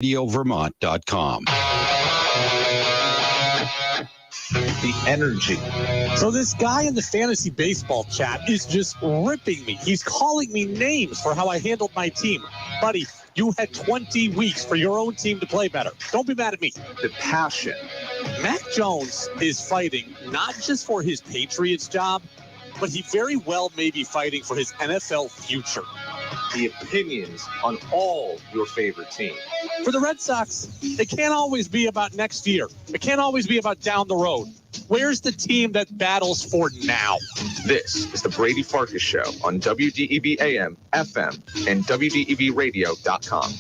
RadioVermont.com. The energy. So this guy in the fantasy baseball chat is just ripping me. He's calling me names for how I handled my team. Buddy, you had 20 weeks for your own team to play better. Don't be mad at me. The passion. Mac Jones is fighting not just for his Patriots job, but he very well may be fighting for his NFL future. The opinions on all your favorite teams. For the Red Sox, it can't always be about next year. It can't always be about down the road. Where's the team that battles for now? This is the Brady Farkas Show on WDEV AM, FM, and WDEVradio.com.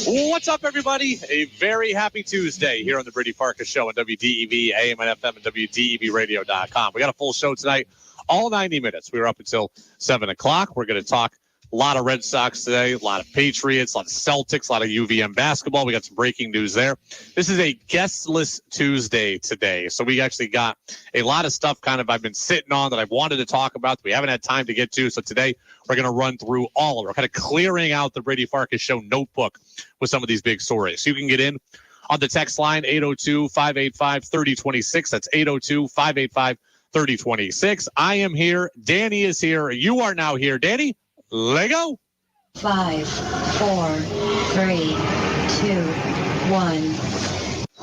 What's up, everybody? A very happy Tuesday here on the Brady Farkas Show on WDEV AM and FM and WDEVradio.com. We got a full show tonight, all 90 minutes. We were up until 7 o'clock. We're going to talk a lot of Red Sox today, a lot of Patriots, a lot of Celtics, a lot of UVM basketball. We got some breaking news there. This is a guestless Tuesday today. So we actually got a lot of stuff I've been sitting on that I've wanted to talk about that we haven't had time to get to. So today we're going to run through all of it. We're kind of clearing out the Brady Farkas Show notebook with some of these big stories. So you can get in on the text line 802-585-3026. That's 802-585-3026. I am here. Danny is here. You are now here. Danny, Lego. 5, 4, 3, 2, 1.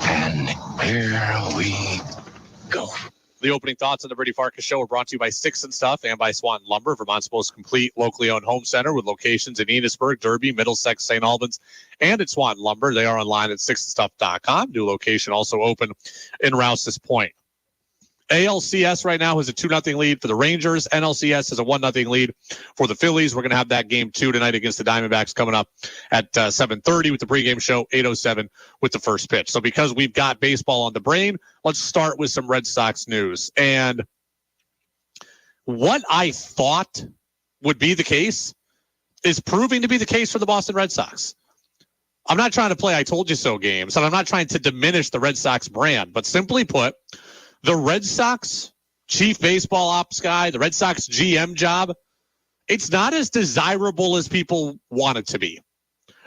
And here we go. The opening thoughts on the Brady Farkas Show are brought to you by Sticks and Stuff and by Swanton Lumber, Vermont's most complete locally owned home center with locations in Enosburg, Derby, Middlesex, St. Albans, and at Swanton Lumber. They are online at sticksandstuff.com. New location also open in Rouse's Point. ALCS right now has a 2-0 lead for the Rangers. NLCS has a 1-0 lead for the Phillies. We're going to have that game 2 tonight against the Diamondbacks coming up at 7:30 with the pregame show, 8:07 with the first pitch. So because we've got baseball on the brain, let's start with some Red Sox news. And what I thought would be the case is proving to be the case for the Boston Red Sox. I'm not trying to play I told you so games, and I'm not trying to diminish the Red Sox brand, but simply put, the Red Sox chief baseball ops guy, the Red Sox GM job, it's not as desirable as people want it to be.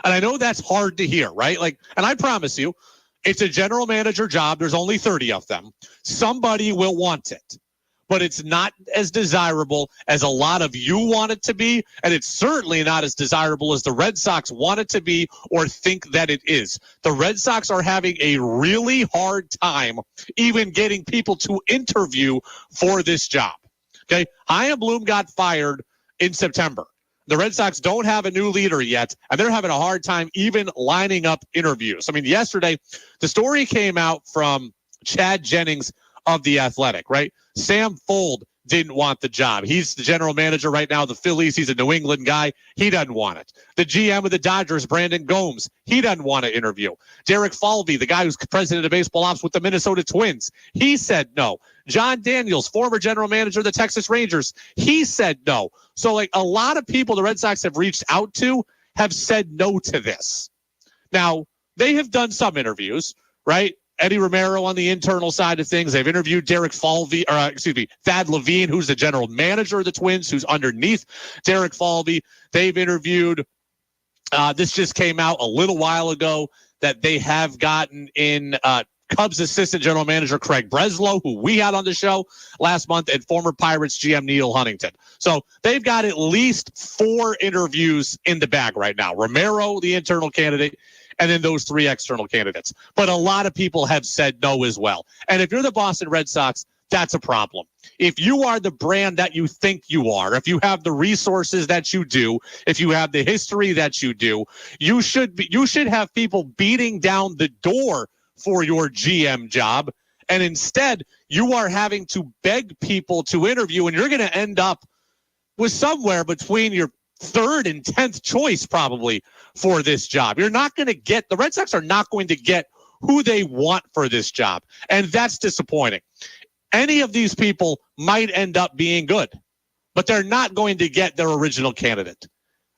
And I know that's hard to hear, right? And I promise you, it's a general manager job. There's only 30 of them. Somebody will want it. But it's not as desirable as a lot of you want it to be, and it's certainly not as desirable as the Red Sox want it to be or think that it is. The Red Sox are having a really hard time even getting people to interview for this job. Okay, Chaim Bloom got fired in September. The Red Sox don't have a new leader yet, and they're having a hard time even lining up interviews. I mean, yesterday, the story came out from Chad Jennings of The Athletic, right? Sam Fuld didn't want the job. He's the general manager right now of the Phillies. He's a New England guy. He doesn't want it. The GM of the Dodgers, Brandon Gomes, he doesn't want to interview. Derek Falvey, the guy who's president of baseball ops with the Minnesota Twins, he said no. John Daniels, former general manager of the Texas Rangers, he said no. So a lot of people the Red Sox have reached out to have said no to this. Now, they have done some interviews, right? Eddie Romero on the internal side of things. They've interviewed Thad Levine, who's the general manager of the Twins, who's underneath Derek Falvey. They've interviewed, this just came out a little while ago, that they have gotten in Cubs assistant general manager Craig Breslow, who we had on the show last month, and former Pirates GM Neil Huntington. So they've got at least 4 interviews in the bag right now. Romero, the internal candidate, and then those 3 external candidates. But a lot of people have said no as well. And if you're the Boston Red Sox, that's a problem. If you are the brand that you think you are, if you have the resources that you do, if you have the history that you do, you should have people beating down the door for your GM job. And instead, you are having to beg people to interview, and you're going to end up with somewhere between your 3rd and 10th choice probably for this job. The Red Sox are not going to get who they want for this job. And that's disappointing. Any of these people might end up being good, but they're not going to get their original candidate.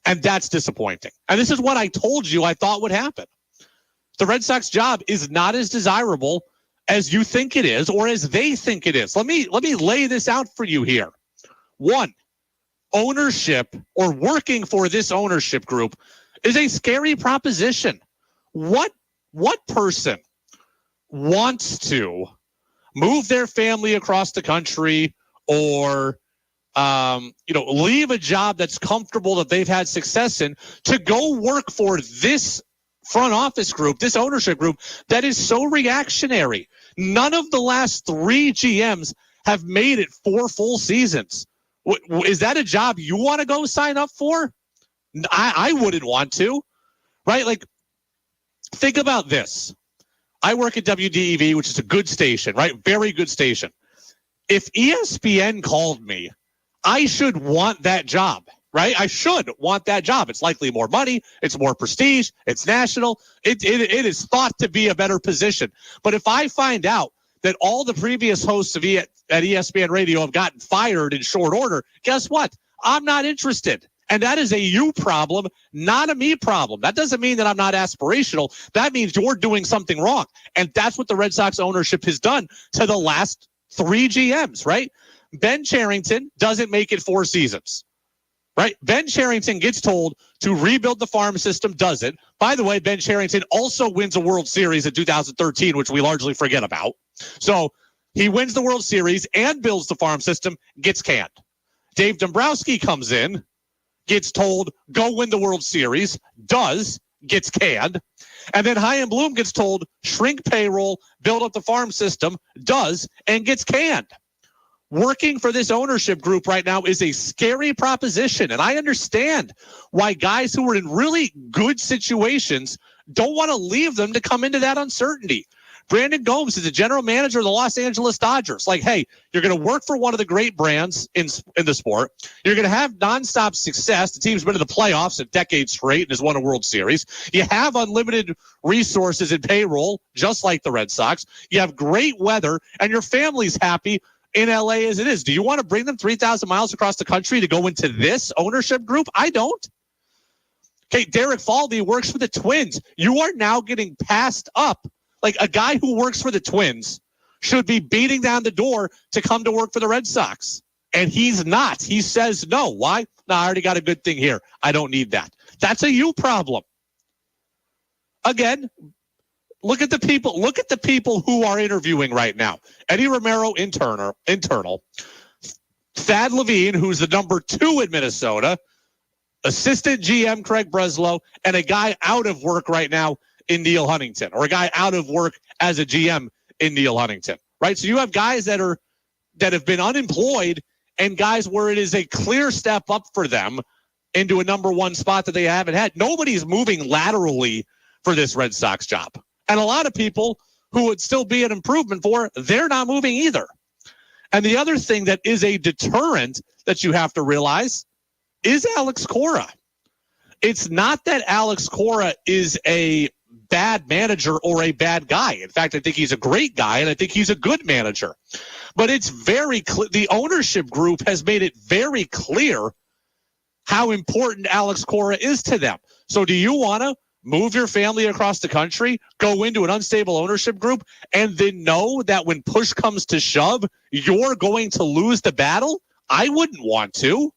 And that's disappointing. And this is what I told you I thought would happen. The Red Sox job is not as desirable as you think it is or as they think it is. Let me lay this out for you here. 1, ownership or working for this ownership group is a scary proposition. What person wants to move their family across the country or leave a job that's comfortable that they've had success in to go work for this front office group, this ownership group that is so reactionary? None of the last 3 GMs have made it 4 full seasons. Is that a job you want to go sign up for? I wouldn't want to, right? Like, think about this. I work at WDEV, which is a good station, right? Very good station. If ESPN called me, I should want that job, right? I should want that job. It's likely more money. It's more prestige. It's national. It is thought to be a better position. But if I find out that all the previous hosts at ESPN Radio have gotten fired in short order, guess what? I'm not interested. And that is a you problem, not a me problem. That doesn't mean that I'm not aspirational. That means you're doing something wrong. And that's what the Red Sox ownership has done to the last 3 GMs, right? Ben Cherington doesn't make it 4 seasons, right? Ben Cherington gets told to rebuild the farm system, doesn't. By the way, Ben Cherington also wins a World Series in 2013, which we largely forget about. So he wins the World Series and builds the farm system, gets canned. Dave Dombrowski comes in, gets told, go win the World Series, does, gets canned. And then Chaim Bloom gets told, shrink payroll, build up the farm system, does, and gets canned. Working for this ownership group right now is a scary proposition. And I understand why guys who are in really good situations don't want to leave them to come into that uncertainty. Brandon Gomes is the general manager of the Los Angeles Dodgers. Like, hey, you're going to work for one of the great brands in the sport. You're going to have nonstop success. The team's been to the playoffs a decade straight and has won a World Series. You have unlimited resources and payroll, just like the Red Sox. You have great weather, and your family's happy in LA as it is. Do you want to bring them 3,000 miles across the country to go into this ownership group? I don't. Okay, Derek Falvey works for the Twins. You are now getting passed up. Like, a guy who works for the Twins should be beating down the door to come to work for the Red Sox. And he's not. He says no. Why? No, I already got a good thing here. I don't need that. That's a you problem. Again, look at the people who are interviewing right now. Eddie Romero, internal. Thad Levine, who's the number 2 in Minnesota. Assistant GM Craig Breslow, and a guy out of work right now in Neil Huntington, or a guy out of work as a GM in Neil Huntington, right? So you have guys that have been unemployed and guys where it is a clear step up for them into a number 1 spot that they haven't had. Nobody's moving laterally for this Red Sox job. And a lot of people who would still be an improvement for, they're not moving either. And the other thing that is a deterrent that you have to realize is Alex Cora. It's not that Alex Cora is a bad manager or a bad guy. In fact, I think he's a great guy, and I think he's a good manager. But it's very clear. The ownership group has made it very clear how important Alex Cora is to them. So do you want to move your family across the country, go into an unstable ownership group, and then know that when push comes to shove, you're going to lose the battle? I wouldn't want to.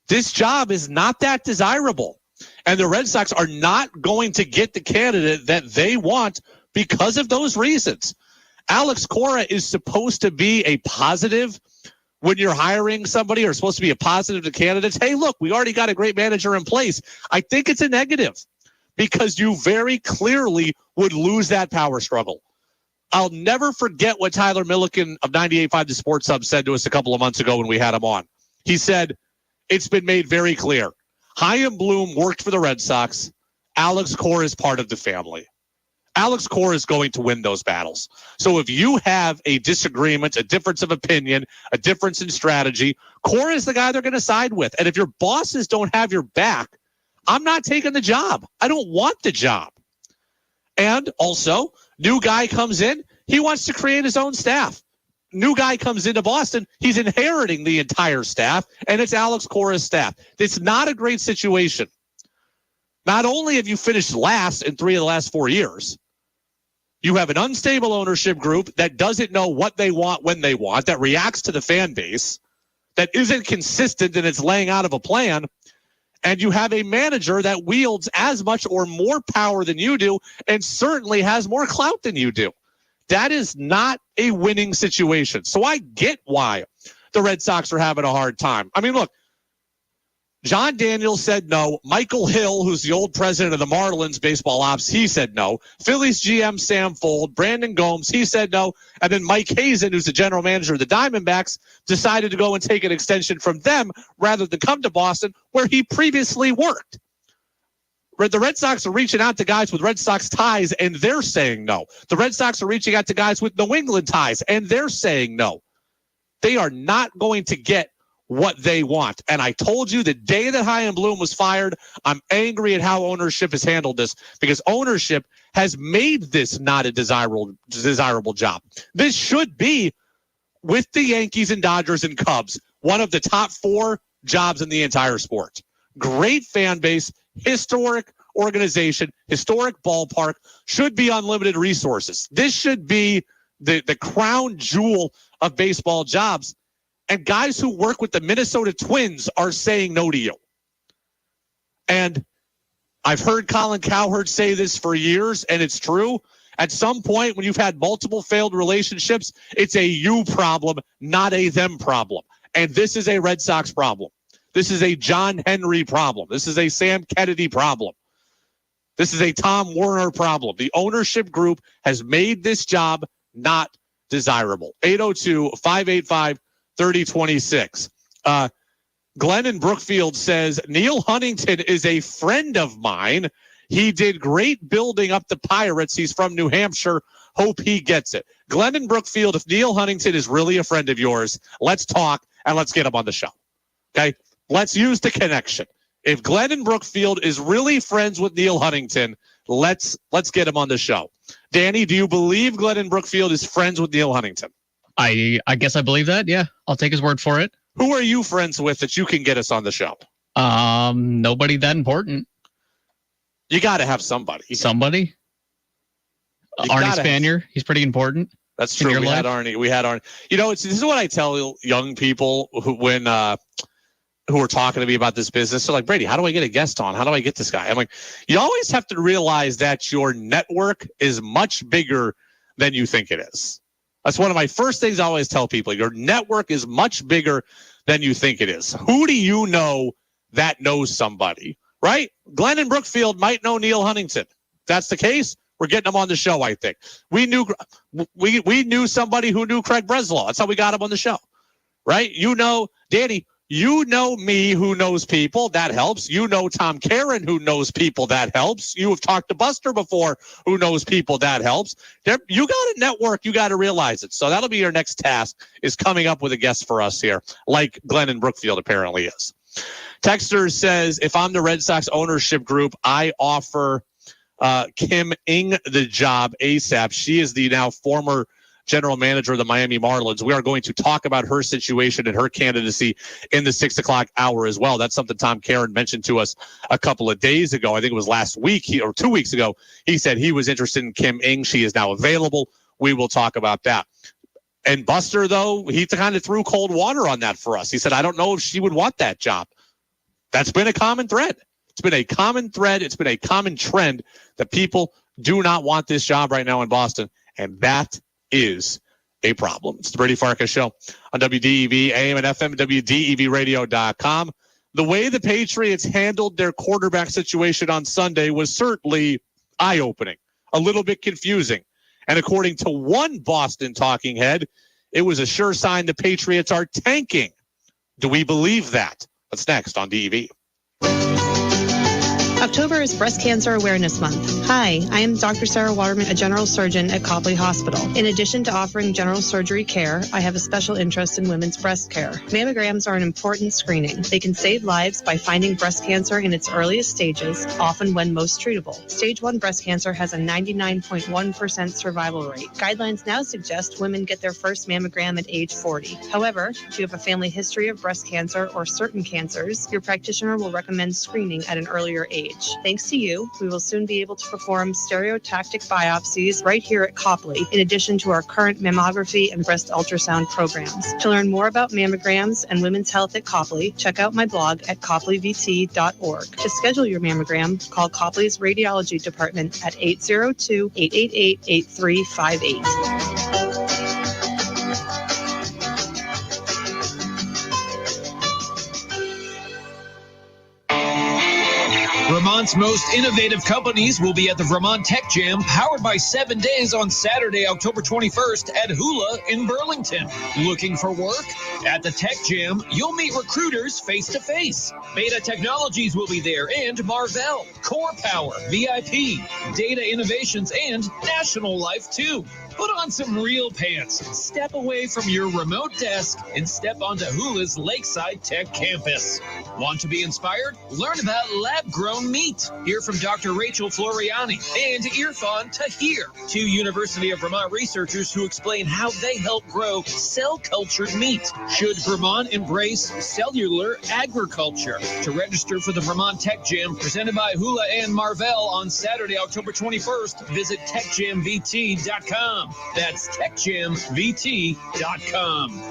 This job is not that desirable. And the Red Sox are not going to get the candidate that they want because of those reasons. Alex Cora is supposed to be a positive when you're hiring somebody, or supposed to be a positive to candidates. Hey, look, we already got a great manager in place. I think it's a negative because you very clearly would lose that power struggle. I'll never forget what Tyler Milliken of 98.5 The Sports Hub said to us a couple of months ago when we had him on. He said, it's been made very clear. Chaim Bloom worked for the Red Sox. Alex Cora is part of the family. Alex Cora is going to win those battles. So if you have a disagreement, a difference of opinion, a difference in strategy, Cora is the guy they're going to side with. And if your bosses don't have your back, I'm not taking the job. I don't want the job. And also, new guy comes in, he wants to create his own staff. New guy comes into Boston, he's inheriting the entire staff, and it's Alex Cora's staff. It's not a great situation. Not only have you finished last in 3 of the last 4 years, you have an unstable ownership group that doesn't know what they want when they want, that reacts to the fan base, that isn't consistent in its laying out of a plan, and you have a manager that wields as much or more power than you do and certainly has more clout than you do. That is not a winning situation. So I get why the Red Sox are having a hard time. I mean, look, John Daniels said no. Michael Hill, who's the old president of the Marlins baseball ops, he said no. Phillies GM Sam Fold, Brandon Gomes, he said no. And then Mike Hazen, who's the general manager of the Diamondbacks, decided to go and take an extension from them rather than come to Boston, where he previously worked. The Red Sox are reaching out to guys with Red Sox ties, and they're saying no. The Red Sox are reaching out to guys with New England ties, and they're saying no. They are not going to get what they want. And I told you the day that Chaim Bloom was fired, I'm angry at how ownership has handled this, because ownership has made this not a desirable job. This should be, with the Yankees and Dodgers and Cubs, one of the top 4 jobs in the entire sport. Great fan base, historic organization, historic ballpark, should be unlimited resources. This should be the crown jewel of baseball jobs. And guys who work with the Minnesota Twins are saying no to you. And I've heard Colin Cowherd say this for years, and it's true. At some point, when you've had multiple failed relationships, it's a you problem, not a them problem. And this is a Red Sox problem. This is a John Henry problem. This is a Sam Kennedy problem. This is a Tom Werner problem. The ownership group has made this job not desirable. 802-585-3026. Glenn in Brookfield says, Neil Huntington is a friend of mine. He did great building up the Pirates. He's from New Hampshire. Hope he gets it. Glenn in Brookfield, if Neil Huntington is really a friend of yours, let's talk and let's get him on the show. Okay? Let's use the connection. If Glenn in Brookfield is really friends with Neil Huntington, let's get him on the show. Danny, do you believe Glenn in Brookfield is friends with Neil Huntington? I guess I believe that. Yeah, I'll take his word for it. Who are you friends with that you can get us on the show? Nobody that important. You got to have somebody. Somebody? Arnie Spanier. He's pretty important. That's true. We had Arnie. You know, this is what I tell young people who are talking to me about this business. They're like, Brady, how do I get a guest on? How do I get this guy? I'm like, you always have to realize that your network is much bigger than you think it is. That's one of my first things I always tell people. Your network is much bigger than you think it is. Who do you know that knows somebody, right? Glenn in Brookfield might know Neil Huntington. If that's the case, we're getting him on the show, I think. We knew somebody who knew Craig Breslow. That's how we got him on the show, right? You know, Danny, you know me who knows people. That helps. You know Tom Karen who knows people. That helps. You have talked to Buster before who knows people. That helps. You got a network. You got to realize it. So that'll be your next task, is coming up with a guest for us here, like Glenn in Brookfield apparently is. Texter says, if I'm the Red Sox ownership group, I offer Kim Ng the job ASAP. She is the now former general manager of the Miami Marlins. We are going to talk about her situation and her candidacy in the 6 o'clock hour as well. That's something Tom Karen mentioned to us a couple of days ago. I think it was last week or 2 weeks ago. He said he was interested in Kim Ng. She is now available. We will talk about that. And Buster, though, he kind of threw cold water on that for us. He said, I don't know if she would want that job. That's been a common thread. It's been a common thread. It's been a common trend that people do not want this job right now in Boston. And that is a problem. It's the Brady Farkas Show on WDEV, AM and FM, WDEVradio.com. The way the Patriots handled their quarterback situation on Sunday was certainly eye-opening, a little bit confusing. And according to one Boston talking head, it was a sure sign the Patriots are tanking. Do we believe that? That's next on DEV. October is Breast Cancer Awareness Month. Hi, I am Dr. Sarah Waterman, a general surgeon at Copley Hospital. In addition to offering general surgery care, I have a special interest in women's breast care. Mammograms are an important screening. They can save lives by finding breast cancer in its earliest stages, often when most treatable. Stage 1 breast cancer has a 99.1% survival rate. Guidelines now suggest women get their first mammogram at age 40. However, if you have a family history of breast cancer or certain cancers, your practitioner will recommend screening at an earlier age. stage. Thanks to you, we will soon be able to perform stereotactic biopsies right here at Copley, in addition to our current mammography and breast ultrasound programs. To learn more about mammograms and women's health at Copley, check out my blog at copleyvt.org. To schedule your mammogram, call Copley's Radiology Department at 802-888-8358. Vermont's most innovative companies will be at the Vermont Tech Jam, powered by 7 Days on Saturday, October 21st at Hula in Burlington. Looking for work? At the Tech Jam, you'll meet recruiters face-to-face. Beta Technologies will be there, and Marvell, Core Power, VIP, Data Innovations, and National Life, too. Put on some real pants, step away from your remote desk, and step onto Hula's Lakeside Tech campus. Want to be inspired? Learn about lab-grown meat. Hear from Dr. Rachel Floriani and Irfan Tahir, two University of Vermont researchers who explain how they help grow cell-cultured meat. Should Vermont embrace cellular agriculture? To register for the Vermont Tech Jam presented by Hula and Marvell on Saturday, October 21st, visit techjamvt.com. That's techjamvt.com.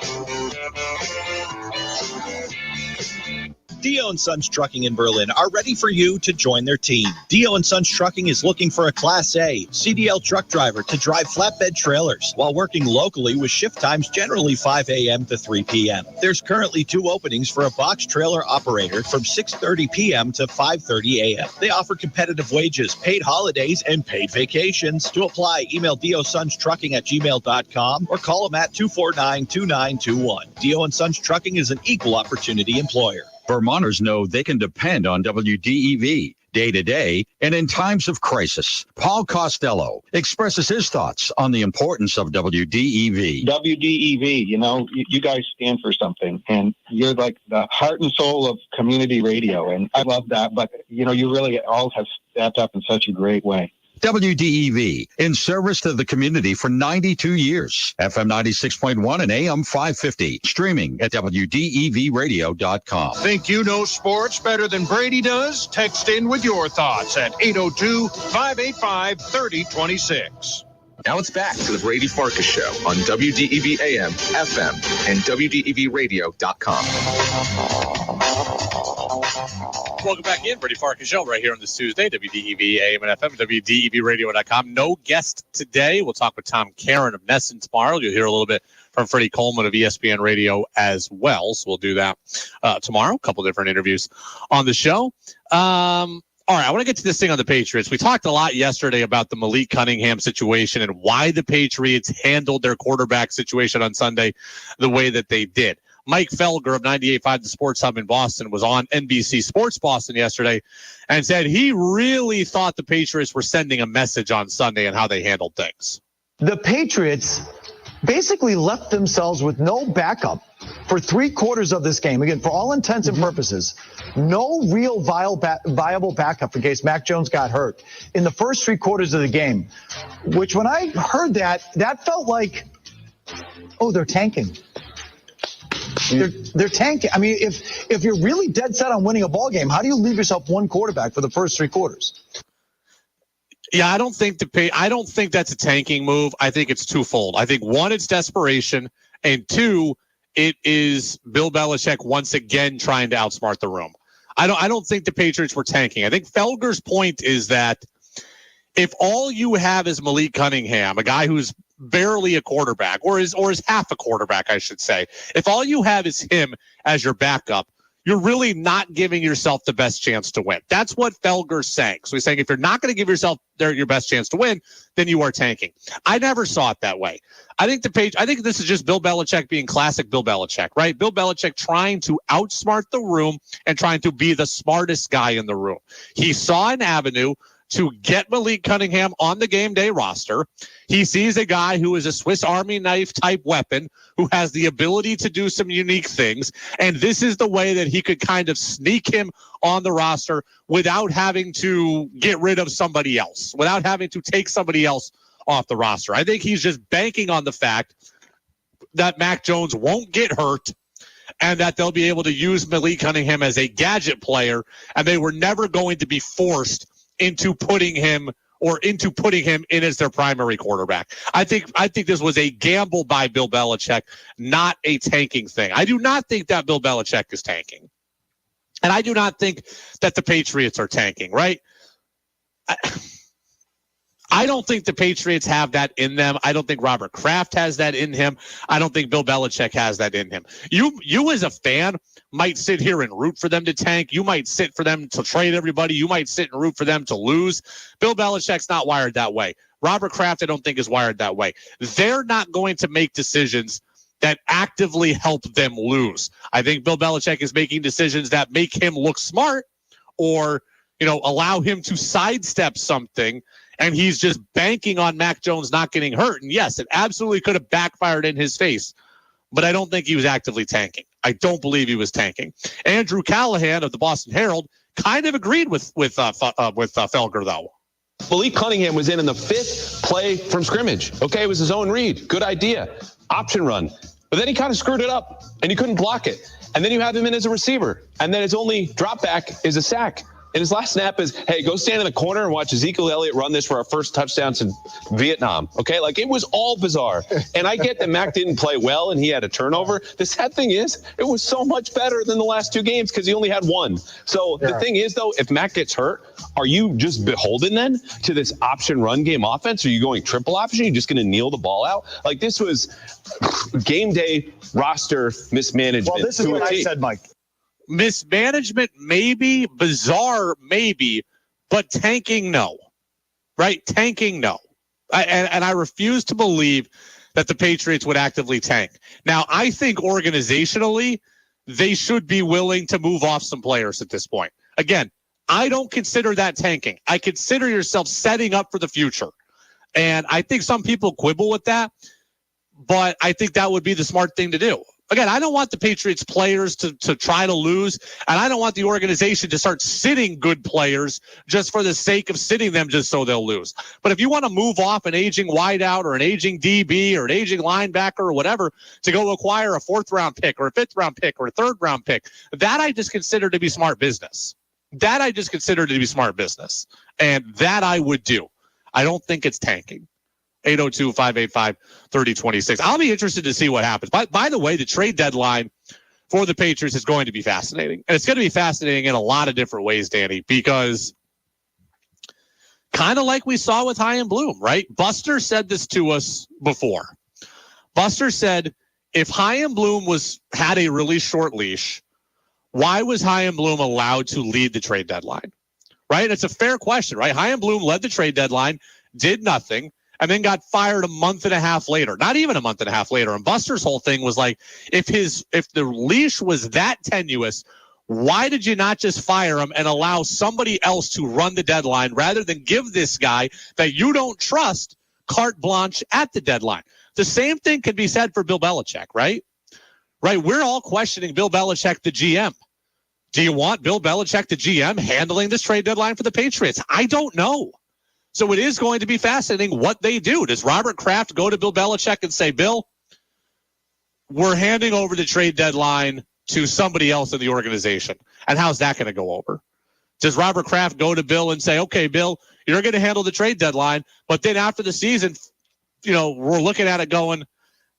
Dio & Sons Trucking in Berlin are ready for you to join their team. Dio & Sons Trucking is looking for a Class A CDL truck driver to drive flatbed trailers while working locally with shift times generally 5 a.m. to 3 p.m. There's currently 2 openings for a box trailer operator from 6:30 p.m. to 5:30 a.m. They offer competitive wages, paid holidays, and paid vacations. To apply, email diosonstrucking@gmail.com or call them at 249-2921. Dio & Sons Trucking is an equal opportunity employer. Vermonters know they can depend on WDEV day to day and in times of crisis. Paul Costello expresses his thoughts on the importance of WDEV. WDEV, you guys stand for something, and you're like the heart and soul of community radio, and I love that, but, you really all have stepped up in such a great way. WDEV, in service to the community for 92 years. FM 96.1 and AM 550. Streaming at WDEVradio.com. Think you know sports better than Brady does? Text in with your thoughts at 802-585-3026. Now it's back to the Brady Farkas Show on WDEV AM, FM, and WDEVradio.com. Welcome back in, Brady Farkas Show, right here on this Tuesday, WDEV AM and FM, WDEVradio.com. No guest today. We'll talk with Tom Caron of Nesson tomorrow. You'll hear a little bit from Freddie Coleman of ESPN Radio as well. So we'll do that tomorrow. A couple different interviews on the show. All right, I want to get to this thing on the Patriots. We talked a lot yesterday about the Malik Cunningham situation and why the Patriots handled their quarterback situation on Sunday the way that they did. Mike Felger of 98.5 The Sports Hub in Boston was on NBC Sports Boston yesterday and said he really thought the Patriots were sending a message on Sunday and how they handled things. The Patriots basically left themselves with no backup for 3/4 of this game. Again, for all intents and purposes, no real viable backup in case Mac Jones got hurt in the first 3/4 of the game, which when I heard that felt like, oh, they're tanking. They're tanking. I mean, if you're really dead set on winning a ball game, how do you leave yourself one quarterback for the first 3/4? Yeah, I don't think that's a tanking move. I think it's twofold. I think one, it's desperation, and two, it is Bill Belichick once again trying to outsmart the room. I don't think the Patriots were tanking. I think Felger's point is that if all you have is Malik Cunningham, a guy who's barely a quarterback, or is half a quarterback, I should say, if all you have is him as your backup, you're really not giving yourself the best chance to win. That's what Felger's saying. So he's saying if you're not going to give yourself your best chance to win, then you are tanking. I never saw it that way. I think this is just Bill Belichick being classic Bill Belichick, right? Bill Belichick trying to outsmart the room and trying to be the smartest guy in the room. He saw an avenue to get Malik Cunningham on the game day roster. He sees a guy who is a Swiss Army knife type weapon who has the ability to do some unique things. And this is the way that he could kind of sneak him on the roster without having to get rid of somebody else, without having to take somebody else off the roster. I think he's just banking on the fact that Mac Jones won't get hurt and that they'll be able to use Malik Cunningham as a gadget player, and they were never going to be forced into putting him in as their primary quarterback. I think this was a gamble by Bill Belichick, not a tanking thing. I do not think that Bill Belichick is tanking. And I do not think that the Patriots are tanking, right? I don't think the Patriots have that in them. I don't think Robert Kraft has that in him. I don't think Bill Belichick has that in him. You as a fan might sit here and root for them to tank. You might sit for them to trade everybody. You might sit and root for them to lose. Bill Belichick's not wired that way. Robert Kraft, I don't think, is wired that way. They're not going to make decisions that actively help them lose. I think Bill Belichick is making decisions that make him look smart or, allow him to sidestep something. And he's just banking on Mac Jones not getting hurt. And yes, it absolutely could have backfired in his face, but I don't think he was actively tanking. I don't believe he was tanking. Andrew Callahan of the Boston Herald kind of agreed with Felger, though. Malik Cunningham was in the 5th play from scrimmage. Okay, it was his own read. Good idea. Option run. But then he kind of screwed it up, and you couldn't block it. And then you have him in as a receiver. And then his only drop back is a sack. And his last snap is, hey, go stand in the corner and watch Ezekiel Elliott run this for our first touchdown since Vietnam. Okay, it was all bizarre. And I get that Mac didn't play well and he had a turnover. The sad thing is, it was so much better than the last 2 games because he only had 1. So the thing is, though, if Mac gets hurt, are you just beholden then to this option run game offense? Are you going triple option? Are you just going to kneel the ball out? This was game day roster mismanagement. Well, this is what I said, Mike. Mismanagement, maybe. Bizarre, maybe. But tanking, no. Right? Tanking, no. And I refuse to believe that the Patriots would actively tank. Now, I think organizationally, they should be willing to move off some players at this point. Again, I don't consider that tanking. I consider yourself setting up for the future. And I think some people quibble with that, but I think that would be the smart thing to do. Again, I don't want the Patriots players to try to lose, and I don't want the organization to start sitting good players just for the sake of sitting them just so they'll lose. But if you want to move off an aging wideout or an aging DB or an aging linebacker or whatever to go acquire a 4th-round pick or a 5th-round pick or a 3rd-round pick, that I just consider to be smart business. And that I would do. I don't think it's tanking. 802-585-3026. I'll be interested to see what happens. By the way, the trade deadline for the Patriots is going to be fascinating. And it's going to be fascinating in a lot of different ways, Danny, because kind of like we saw with Chaim Bloom, right? Buster said this to us before. Buster said, if Chaim Bloom had a really short leash, why was Chaim Bloom allowed to lead the trade deadline? Right? It's a fair question, right? Chaim Bloom led the trade deadline, did nothing, and then got fired a month and a half later. Not even a month and a half later. And Buster's whole thing was like, if the leash was that tenuous, why did you not just fire him and allow somebody else to run the deadline rather than give this guy that you don't trust carte blanche at the deadline? The same thing can be said for Bill Belichick, right? Right. We're all questioning Bill Belichick, the GM. Do you want Bill Belichick, the GM, handling this trade deadline for the Patriots? I don't know. So it is going to be fascinating what they do. Does Robert Kraft go to Bill Belichick and say, Bill, we're handing over the trade deadline to somebody else in the organization? And how's that going to go over? Does Robert Kraft go to Bill and say, okay, Bill, you're going to handle the trade deadline, but then after the season, we're looking at it going,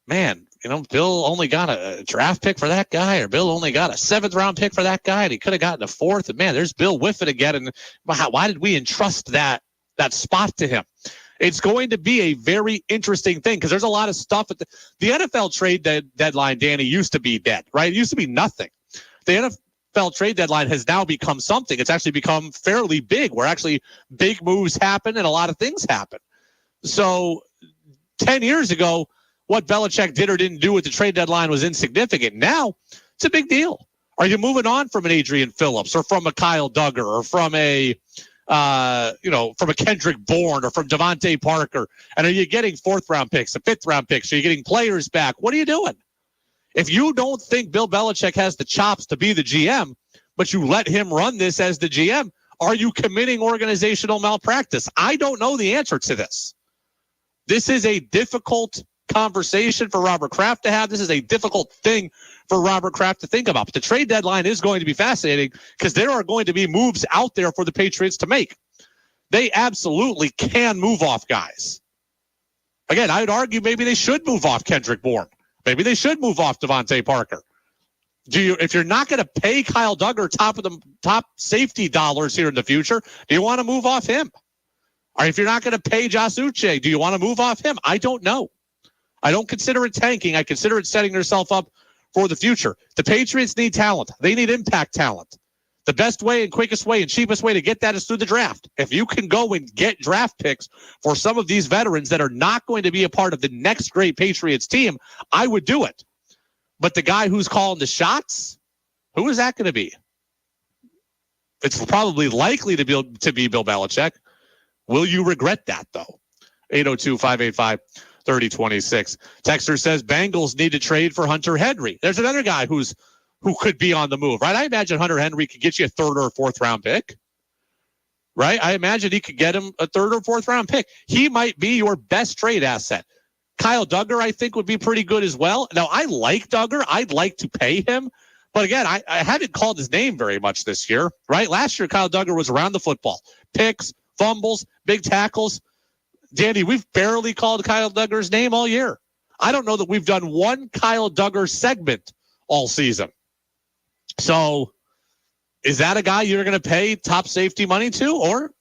man, Bill only got a draft pick for that guy, or Bill only got a 7th-round pick for that guy, and he could have gotten a 4th. And man, there's Bill Whiffin again. And why did we entrust that spot to him? It's going to be a very interesting thing because there's a lot of stuff at the NFL trade deadline, Danny, used to be dead, right? It used to be nothing. The NFL trade deadline has now become something. It's actually become fairly big, where actually big moves happen and a lot of things happen. So 10 years ago, what Belichick did or didn't do with the trade deadline was insignificant. Now it's a big deal. Are you moving on from an Adrian Phillips or from a Kyle Duggar or from a from a Kendrick Bourne or from Devontae Parker? And are you getting 4th-round picks, 5th-round picks? Are you getting players back? What are you doing? If you don't think Bill Belichick has the chops to be the GM, but you let him run this as the GM, are you committing organizational malpractice? I don't know the answer to this. This is a difficult conversation for Robert Kraft to have. This is a difficult thing for Robert Kraft to think about. But the trade deadline is going to be fascinating because there are going to be moves out there for the Patriots to make. They absolutely can move off guys. Again, I would argue maybe they should move off Kendrick Bourne. Maybe they should move off Devontae Parker. If you're not going to pay Kyle Duggar top safety dollars here in the future, do you want to move off him? Or if you're not going to pay Josh Uche, do you want to move off him? I don't know. I don't consider it tanking. I consider it setting yourself up for the future. The Patriots need talent. They need impact talent. The best way and quickest way and cheapest way to get that is through the draft. If you can go and get draft picks for some of these veterans that are not going to be a part of the next great Patriots team, I would do it. But the guy who's calling the shots, who is that going to be? It's probably likely to be Bill Belichick. Will you regret that, though? 802-585-3026. Texter says Bengals need to trade for Hunter Henry. There's another guy who could be on the move, right? I imagine Hunter Henry could get you a third or a fourth round pick, right? I imagine he could get him a third or fourth round pick. He might be your best trade asset. Kyle Duggar, I think, would be pretty good as well. Now, I like Duggar. I'd like to pay him. But again, I haven't called his name very much this year, right? Last year, Kyle Duggar was around the football. Picks, fumbles, big tackles. Danny, we've barely called Kyle Duggar's name all year. I don't know that we've done one Kyle Duggar segment all season. So is that a guy you're going to pay top safety money to? Or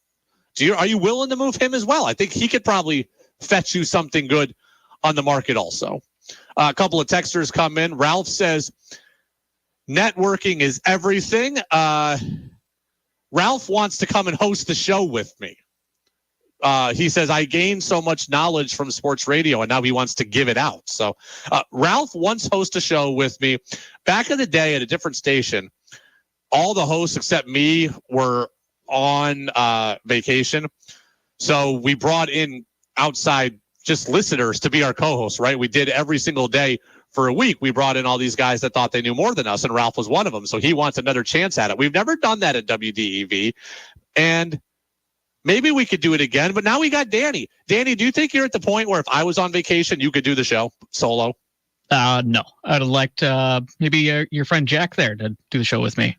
are you willing to move him as well? I think he could probably fetch you something good on the market also. A couple of texters come in. Ralph says, networking is everything. Ralph wants to come and host the show with me. He says, I gained so much knowledge from sports radio, and now he wants to give it out. So Ralph once hosted a show with me. Back in the day at a different station, all the hosts except me were on vacation. So we brought in outside just listeners to be our co-hosts, right? We did every single day for a week. We brought in all these guys that thought they knew more than us, and Ralph was one of them. So he wants another chance at it. We've never done that at WDEV, and maybe we could do it again, but now we got Danny. Danny, do you think you're at the point where if I was on vacation, you could do the show solo? No. I'd like maybe your friend Jack there to do the show with me.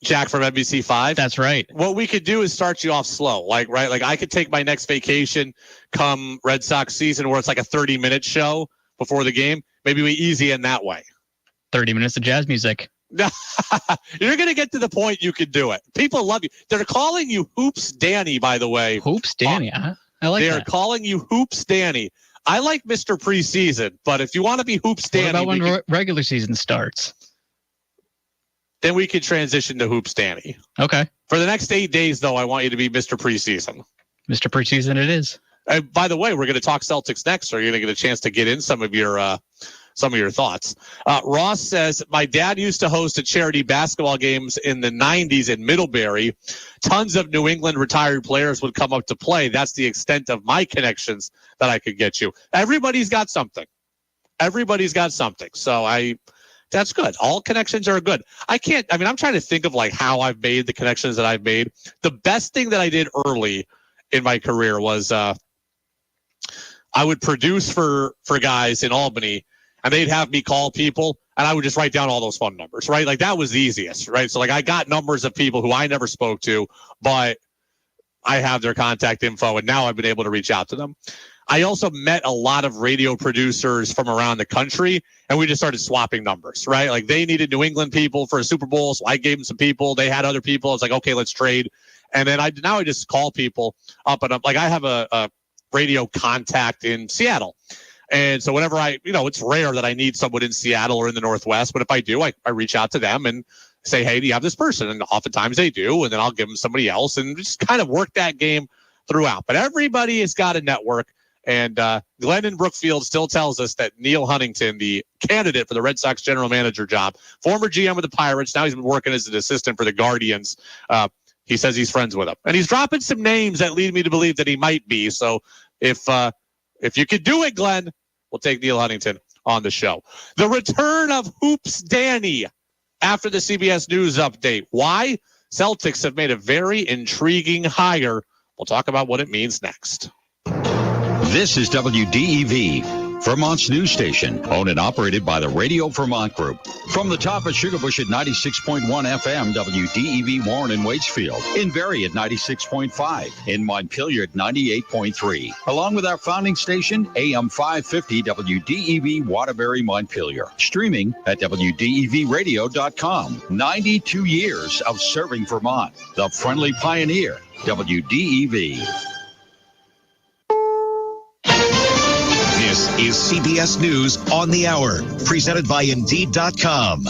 Jack from NBC5? That's right. What we could do is start you off slow. Like I could take my next vacation come Red Sox season where it's like a 30-minute show before the game. Maybe we easy in that way. 30 minutes of jazz music. You're going to get to the point you can do it. People love you. They're calling you Hoops Danny, by the way. Hoops Danny, huh? I like that. They're calling you Hoops Danny. I like Mr. Preseason, but if you want to be Hoops Danny. What about when regular season starts? Then we can transition to Hoops Danny. Okay. For the next 8 days, though, I want you to be Mr. Preseason. Mr. Preseason it is. By the way, we're going to talk Celtics next, so you're going to get a chance to get in some of your thoughts. Ross says, my dad used to host a charity basketball games in the 90s in Middlebury. Tons of New England retired players would come up to play. That's the extent of my connections that I could get you. Everybody's got something. So that's good. All connections are good. I'm trying to think of like how I've made the connections that I've made. The best thing that I did early in my career was I would produce for guys in Albany, and they'd have me call people, and I would just write down all those phone numbers, right? Like that was the easiest, right? So like I got numbers of people who I never spoke to, but I have their contact info, and now I've been able to reach out to them. I also met a lot of radio producers from around the country, and we just started swapping numbers, right? Like they needed New England people for a Super Bowl, so I gave them some people. They had other people. It's like, okay, let's trade. And then I just call people up and up. Like I have a radio contact in Seattle. And so whenever it's rare that I need someone in Seattle or in the Northwest, but if I do, I reach out to them and say, hey, do you have this person? And oftentimes they do, and then I'll give them somebody else and just kind of work that game throughout. But everybody has got a network, and Glenn in Brookfield still tells us that Neil Huntington, the candidate for the Red Sox general manager job, former GM of the Pirates, now he's been working as an assistant for the Guardians. He says he's friends with him. And he's dropping some names that lead me to believe that he might be. So if you could do it, Glenn, we'll take Neil Huntington on the show. The return of Hoops Danny after the CBS News update. Why? Celtics have made a very intriguing hire. We'll talk about what it means next. This is WDEV. Vermont's news station, owned and operated by the Radio Vermont Group. From the top at Sugarbush at 96.1 FM, WDEV Warren and Waitsfield. In Barrie at 96.5. In Montpelier at 98.3. Along with our founding station, AM 550 WDEV Waterbury, Montpelier. Streaming at WDEVradio.com. 92 years of serving Vermont. The friendly pioneer, WDEV. This is CBS News on the Hour, presented by Indeed.com.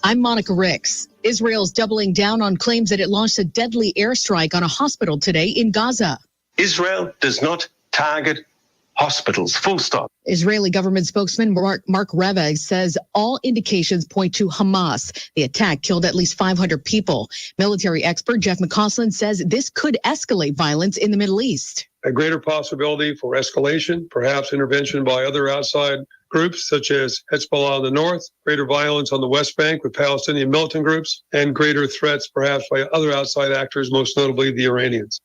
I'm Monica Ricks. Israel's doubling down on claims that it launched a deadly airstrike on a hospital today in Gaza. Israel does not target hospitals, full stop. Israeli government spokesman Mark Reva says all indications point to Hamas. The attack killed at least 500 people. Military expert Jeff McCausland says this could escalate violence in the Middle East. A greater possibility for escalation, perhaps intervention by other outside groups such as Hezbollah in the north, greater violence on the West Bank with Palestinian militant groups, and greater threats perhaps by other outside actors, most notably the Iranians.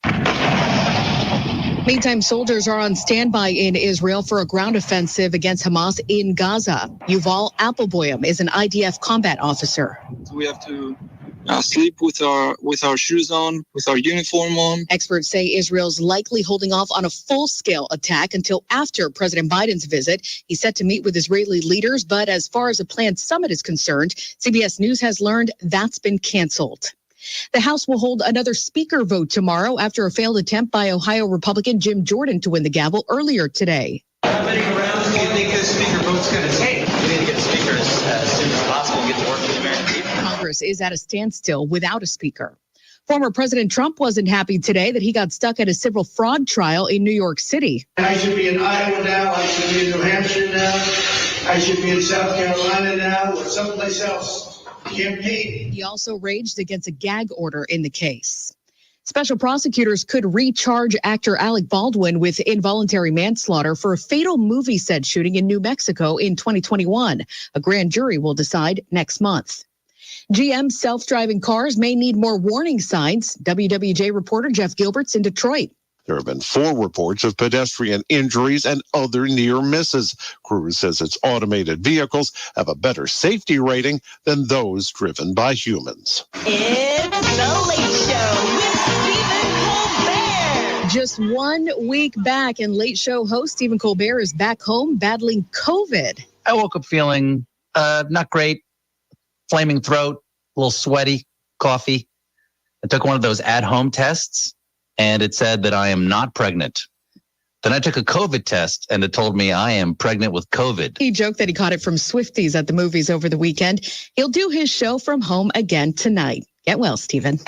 Meantime, soldiers are on standby in Israel for a ground offensive against Hamas in Gaza. Yuval Appleboyam is an IDF combat officer. We have to sleep with our shoes on, with our uniform on. Experts say Israel's likely holding off on a full-scale attack until after President Biden's visit. He's set to meet with Israeli leaders, but as far as a planned summit is concerned, CBS News has learned that's been canceled. The House will hold another speaker vote tomorrow after a failed attempt by Ohio Republican Jim Jordan to win the gavel earlier today. How many rounds do you think this speaker vote's going to take? We need to get a speaker as soon as possible and get to work with the American people. Congress is at a standstill without a speaker. Former President Trump wasn't happy today that he got stuck at a civil fraud trial in New York City. I should be in Iowa now. I should be in New Hampshire now. I should be in South Carolina now or someplace else. Campaign. He also raged against a gag order in the case. Special prosecutors could recharge actor Alec Baldwin with involuntary manslaughter for a fatal movie set shooting in New Mexico in 2021. A grand jury will decide next month. GM self-driving cars may need more warning signs. WWJ reporter Jeff Gilbert's in Detroit. There have been 4 reports of pedestrian injuries and other near misses. Cruise says its automated vehicles have a better safety rating than those driven by humans. It's The Late Show with Stephen Colbert. Just 1 week back, and Late Show host Stephen Colbert is back home battling COVID. I woke up feeling not great, flaming throat, a little sweaty, coffee. I took one of those at-home tests, and it said that I am not pregnant. Then I took a COVID test, and it told me I am pregnant with COVID. He joked that he caught it from Swifties at the movies over the weekend. He'll do his show from home again tonight. Get well, Stephen.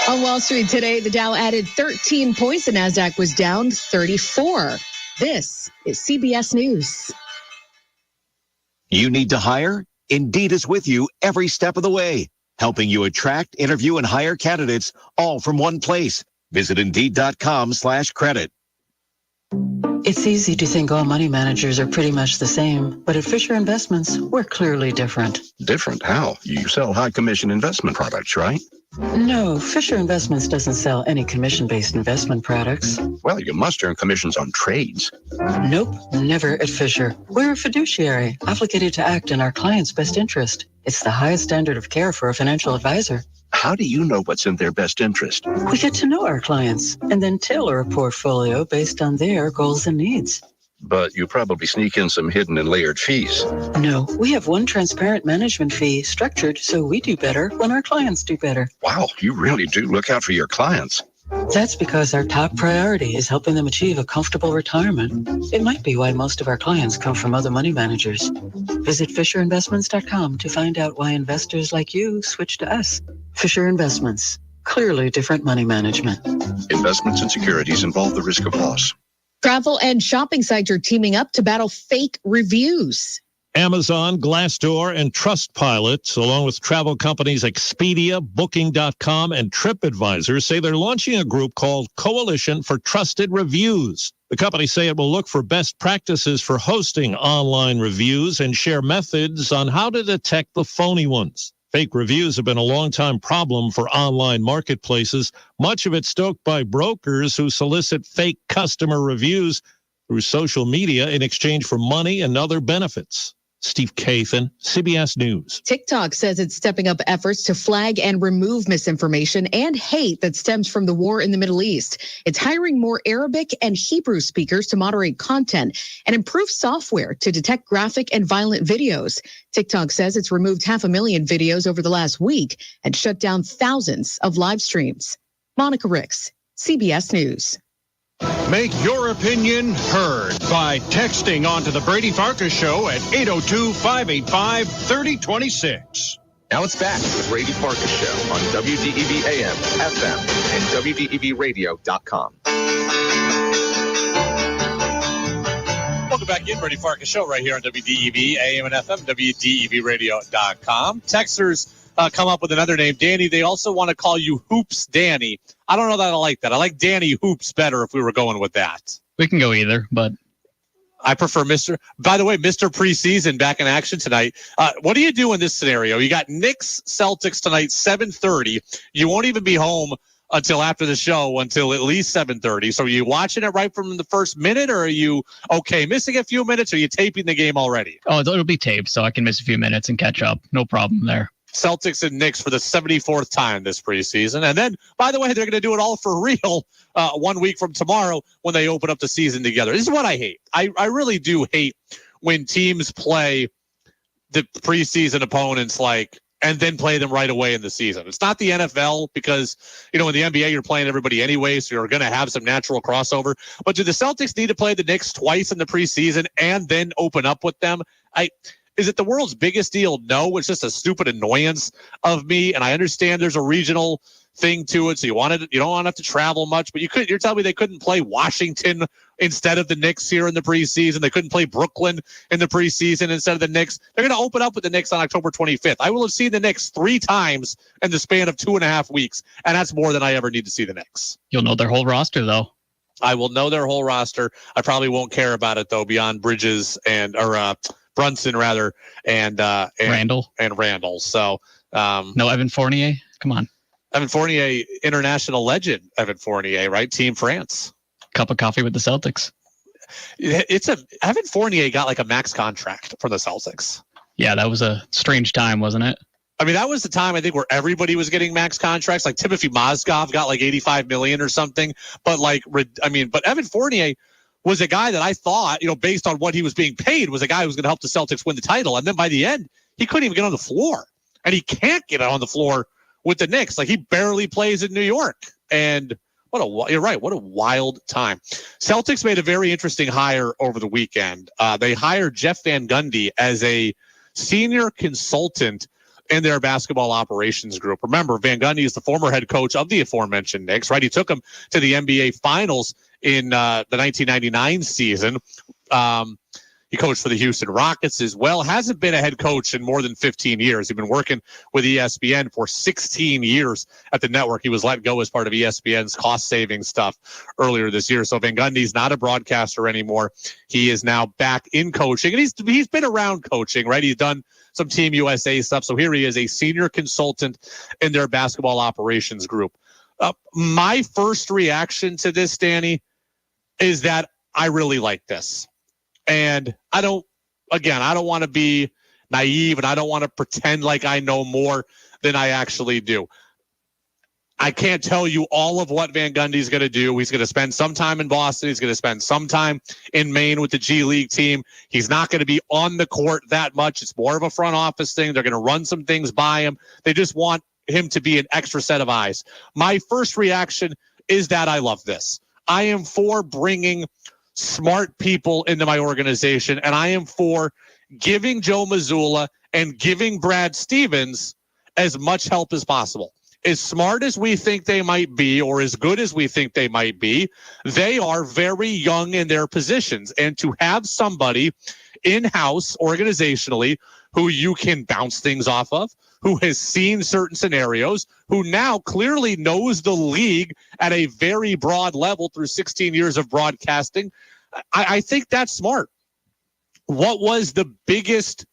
On Wall Street today, the Dow added 13 points. The Nasdaq was down 34. This is CBS News. You need to hire? Indeed is with you every step of the way, helping you attract, interview, and hire candidates all from one place. Visit Indeed.com/credit. It's easy to think all money managers are pretty much the same, but at Fisher Investments, we're clearly different. Different? How? You sell high commission investment products, right? No, Fisher Investments doesn't sell any commission-based investment products. Well, you must earn commissions on trades. Nope, never at Fisher. We're a fiduciary, obligated to act in our client's best interest. It's the highest standard of care for a financial advisor. How do you know what's in their best interest? We get to know our clients and then tailor a portfolio based on their goals and needs. But you probably sneak in some hidden and layered fees. No, we have one transparent management fee structured so we do better when our clients do better. Wow, you really do look out for your clients. That's because our top priority is helping them achieve a comfortable retirement. It might be why most of our clients come from other money managers. Visit FisherInvestments.com to find out why investors like you switch to us. Fisher Investments. Clearly different money management. Investments and securities involve the risk of loss. Travel and shopping sites are teaming up to battle fake reviews. Amazon, Glassdoor, and Trustpilot, along with travel companies Expedia, Booking.com, and TripAdvisor, say they're launching a group called Coalition for Trusted Reviews. The companies say it will look for best practices for hosting online reviews and share methods on how to detect the phony ones. Fake reviews have been a long-time problem for online marketplaces, much of it stoked by brokers who solicit fake customer reviews. The through social media in exchange for money and other benefits. Steve Kathan, CBS News. TikTok says it's stepping up efforts to flag and remove misinformation and hate that stems from the war in the Middle East. It's hiring more Arabic and Hebrew speakers to moderate content and improve software to detect graphic and violent videos. TikTok says it's removed 500,000 videos over the last week and shut down thousands of live streams. Monica Ricks, CBS News. Make your opinion heard by texting onto the Brady Farkas Show at 802-585-3026. Now it's back to the Brady Farkas Show on WDEV AM, FM, and WDEVradio.com. Welcome back in, Brady Farkas Show right here on WDEV AM and FM, WDEVradio.com. Texters come up with another name. Danny, they also want to call you Hoops Danny. I don't know that I like that. I like Danny Hoops better if we were going with that. We can go either, but I prefer Mr. By the way, Mr. Preseason back in action tonight. What do you do in this scenario? You got Knicks Celtics tonight, 7:30. You won't even be home until after the show, until at least 7:30. So are you watching it right from the first minute, or are you okay missing a few minutes, or are you taping the game already? Oh, it'll be taped, so I can miss a few minutes and catch up. No problem there. Celtics and Knicks for the 74th time this preseason. And then, by the way, they're going to do it all for real 1 week from tomorrow when they open up the season together. This is what I hate. I really do hate when teams play the preseason opponents and then play them right away in the season. It's not the NFL because, in the NBA, you're playing everybody anyway, so you're going to have some natural crossover. But do the Celtics need to play the Knicks twice in the preseason and then open up with them? Is it the world's biggest deal? No, it's just a stupid annoyance of me. And I understand there's a regional thing to it, so you don't want to have to travel much. But you're telling me they couldn't play Washington instead of the Knicks here in the preseason? They couldn't play Brooklyn in the preseason instead of the Knicks? They're going to open up with the Knicks on October 25th. I will have seen the Knicks 3 times in the span of 2.5 weeks, and that's more than I ever need to see the Knicks. You'll know their whole roster, though. I will know their whole roster. I probably won't care about it, though, beyond Bridges Brunson rather, and Randall. So no Evan Fournier. Come on, Evan Fournier, international legend. Evan Fournier, right? Team France. Cup of coffee with the Celtics. Evan Fournier got like a max contract for the Celtics. Yeah, that was a strange time, wasn't it? I mean, that was the time I think where everybody was getting max contracts. Like Timothy Mozgov got like $85 million or something. But but Evan Fournier was a guy that I thought, based on what he was being paid, was a guy who was going to help the Celtics win the title. And then by the end, he couldn't even get on the floor. And he can't get on the floor with the Knicks. Like, he barely plays in New York. And you're right, what a wild time. Celtics made a very interesting hire over the weekend. They hired Jeff Van Gundy as a senior consultant in their basketball operations group. Remember, Van Gundy is the former head coach of the aforementioned Knicks, right? He took them to the NBA Finals in the 1999 season. He coached for the Houston Rockets as well. Hasn't been a head coach in more than 15 years. He's been working with ESPN for 16 years at the network. He was let go as part of ESPN's cost-saving stuff earlier this year. So Van Gundy's not a broadcaster anymore. He is now back in coaching, and he's been around coaching, right? He's done some Team USA stuff. So here he is, a senior consultant in their basketball operations group. My first reaction to this, Danny, is that I really like this. And I don't want to be naive, and I don't want to pretend like I know more than I actually do. I can't tell you all of what Van Gundy's going to do. He's going to spend some time in Boston. He's going to spend some time in Maine with the G League team. He's not going to be on the court that much. It's more of a front office thing. They're going to run some things by him. They just want him to be an extra set of eyes. My first reaction is that I love this. I am for bringing smart people into my organization, and I am for giving Joe Mazzulla and giving Brad Stevens as much help as possible. As smart as we think they might be, or as good as we think they might be, they are very young in their positions. And to have somebody in-house organizationally who you can bounce things off of, who has seen certain scenarios, who now clearly knows the league at a very broad level through 16 years of broadcasting, I think that's smart. What was the biggest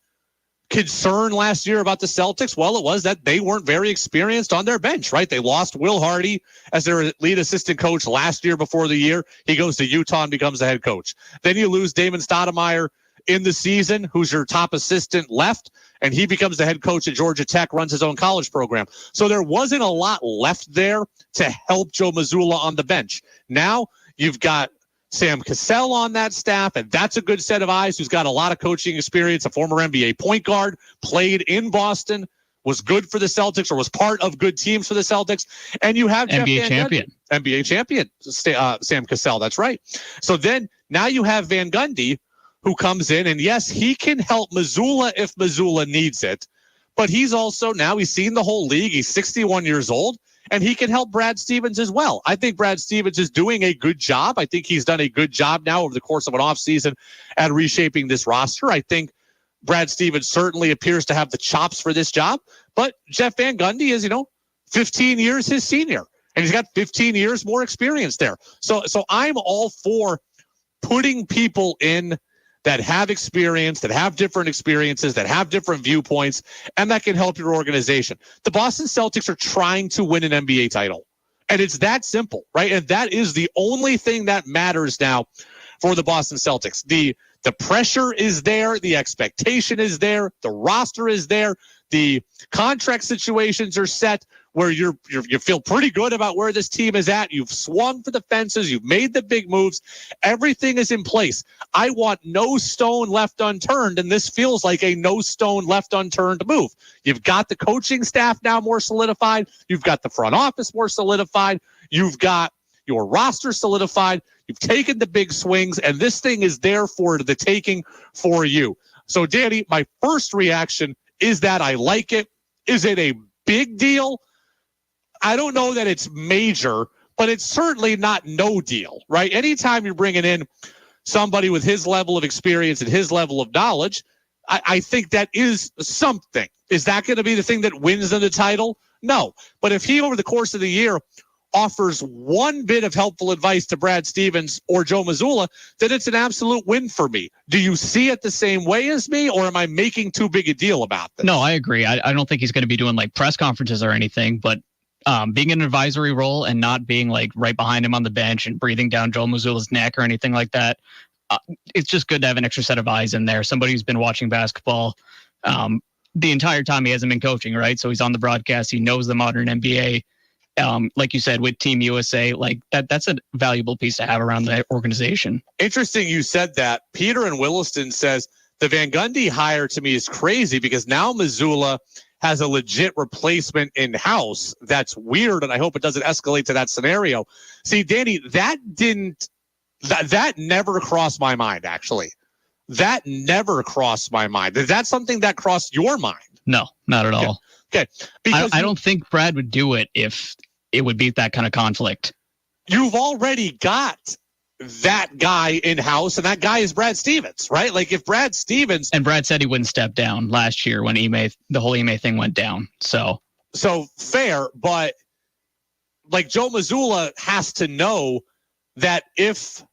concern last year about the Celtics? Well, it was that they weren't very experienced on their bench, right? They lost Will Hardy as their lead assistant coach last year before the year. He goes to Utah and becomes the head coach. Then you lose Damon Stoudemire in the season, who's your top assistant left, and he becomes the head coach at Georgia Tech, runs his own college program. So there wasn't a lot left there to help Joe Mazzulla on the bench. Now you've got Sam Cassell on that staff, and that's a good set of eyes who's got a lot of coaching experience, a former NBA point guard, played in Boston, was good for the Celtics or was part of good teams for the Celtics. And you have NBA champion. NBA champion, Sam Cassell, that's right. So then now you have Van Gundy, who comes in, and yes, he can help Mazzulla if Mazzulla needs it, but he's seen the whole league. He's 61 years old. And he can help Brad Stevens as well. I think Brad Stevens is doing a good job. I think he's done a good job now over the course of an offseason at reshaping this roster. I think Brad Stevens certainly appears to have the chops for this job. But Jeff Van Gundy is, 15 years his senior. And he's got 15 years more experience there. So I'm all for putting people in that have experience, that have different experiences, that have different viewpoints, and that can help your organization. The Boston Celtics are trying to win an NBA title, and it's that simple, right? And that is the only thing that matters now for the Boston Celtics. The pressure is there, the expectation is there, the roster is there, the contract situations are set where you feel pretty good about where this team is at. You've swung for the fences. You've made the big moves. Everything is in place. I want no stone left unturned, and this feels like a no stone left unturned move. You've got the coaching staff now more solidified. You've got the front office more solidified. You've got your roster solidified. You've taken the big swings, and this thing is there for the taking for you. So, Danny, my first reaction is that I like it. Is it a big deal? I don't know that it's major, but it's certainly not no deal, right? Anytime you're bringing in somebody with his level of experience and his level of knowledge, I think that is something. Is that going to be the thing that wins them the title? No. But if he, over the course of the year, offers one bit of helpful advice to Brad Stevens or Joe Mazzulla, then it's an absolute win for me. Do you see it the same way as me, or am I making too big a deal about this? No, I agree. I don't think he's going to be doing like press conferences or anything, but being in an advisory role and not being like right behind him on the bench and breathing down Joe Mazzulla's neck or anything like that, it's just good to have an extra set of eyes in there. Somebody who's been watching basketball the entire time he hasn't been coaching, right? So he's on the broadcast. He knows the modern NBA. Like you said, with Team USA, like that's a valuable piece to have around the organization. Interesting you said that. Peter in Williston says the Van Gundy hire to me is crazy because now Mazzulla has a legit replacement in-house. That's weird, and I hope it doesn't escalate to that scenario. See, Danny, that never crossed my mind, actually. That never crossed my mind. Is that something that crossed your mind? No, not at all. Okay. Because I don't think Brad would do it if it would be that kind of conflict. You've already got that guy in-house, and that guy is Brad Stevens, right? Like if Brad Stevens... And Brad said he wouldn't step down last year when the whole Ime thing went down. So fair, but like Joe Mazzulla has to know that if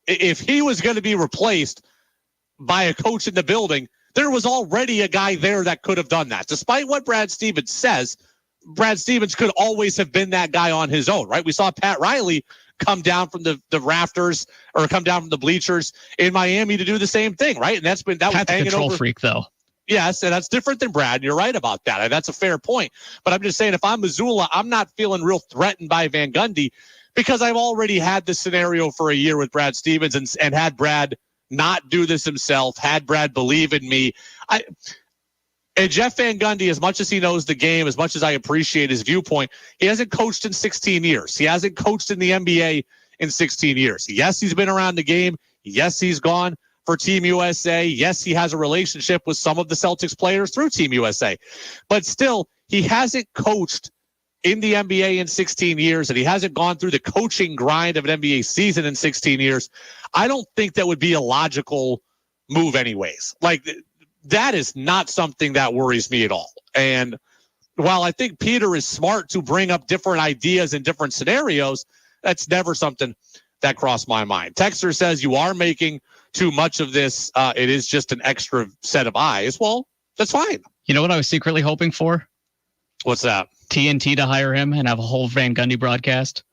he was going to be replaced by a coach in the building, there was already a guy there that could have done that. Despite what Brad Stevens says, Brad Stevens could always have been that guy on his own, right? We saw Pat Riley come down from the rafters or come down from the bleachers in Miami to do the same thing, right? And that was hanging control over. Freak, though. Yes, and that's different than Brad. And you're right about that. And that's a fair point. But I'm just saying, if I'm Mazzulla, I'm not feeling real threatened by Van Gundy because I've already had this scenario for a year with Brad Stevens and had Brad not do this himself, had Brad believe in me. And Jeff Van Gundy, as much as he knows the game, as much as I appreciate his viewpoint, he hasn't coached in 16 years. He hasn't coached in the NBA in 16 years. Yes, he's been around the game. Yes, he's gone for Team USA. Yes, he has a relationship with some of the Celtics players through Team USA. But still, he hasn't coached in the NBA in 16 years, and he hasn't gone through the coaching grind of an NBA season in 16 years. I don't think that would be a logical move anyways. Like, that is not something that worries me at all. And while I think Peter is smart to bring up different ideas in different scenarios, that's never something that crossed my mind. Texter says you are making too much of this. It is just an extra set of eyes. Well, That's fine. You know what I was secretly hoping for? What's that? TNT to hire him and have a whole Van Gundy broadcast.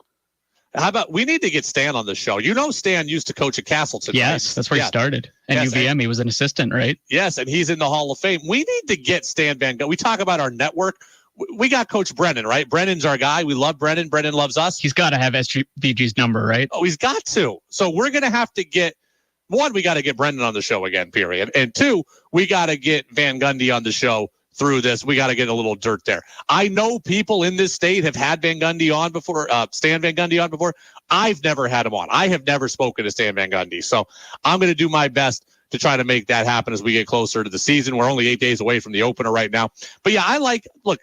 How about we need to get Stan on the show? You know, Stan used to coach at Castleton. Yes, right? that's where he started. And yes, UVM, he was an assistant, right? Yes, and he's in the Hall of Fame. We need to get Stan Van Gundy. We talk about our network. We got Coach Brennan, right? Brennan's our guy. We love Brennan. Brennan loves us. He's got to have SVG's number, right? Oh, he's got to. So we're going to have to get, one, we got to get Brendan on the show again, period. And two, we got to get Van Gundy on the show through this. We got to get a little dirt there. I know people in this state have had Van Gundy on before, Stan Van Gundy on before. I've never had him on. I have never spoken to Stan Van Gundy. So I'm going to do my best to try to make that happen as we get closer to the season. We're only 8 days away from the opener right now. But yeah, look,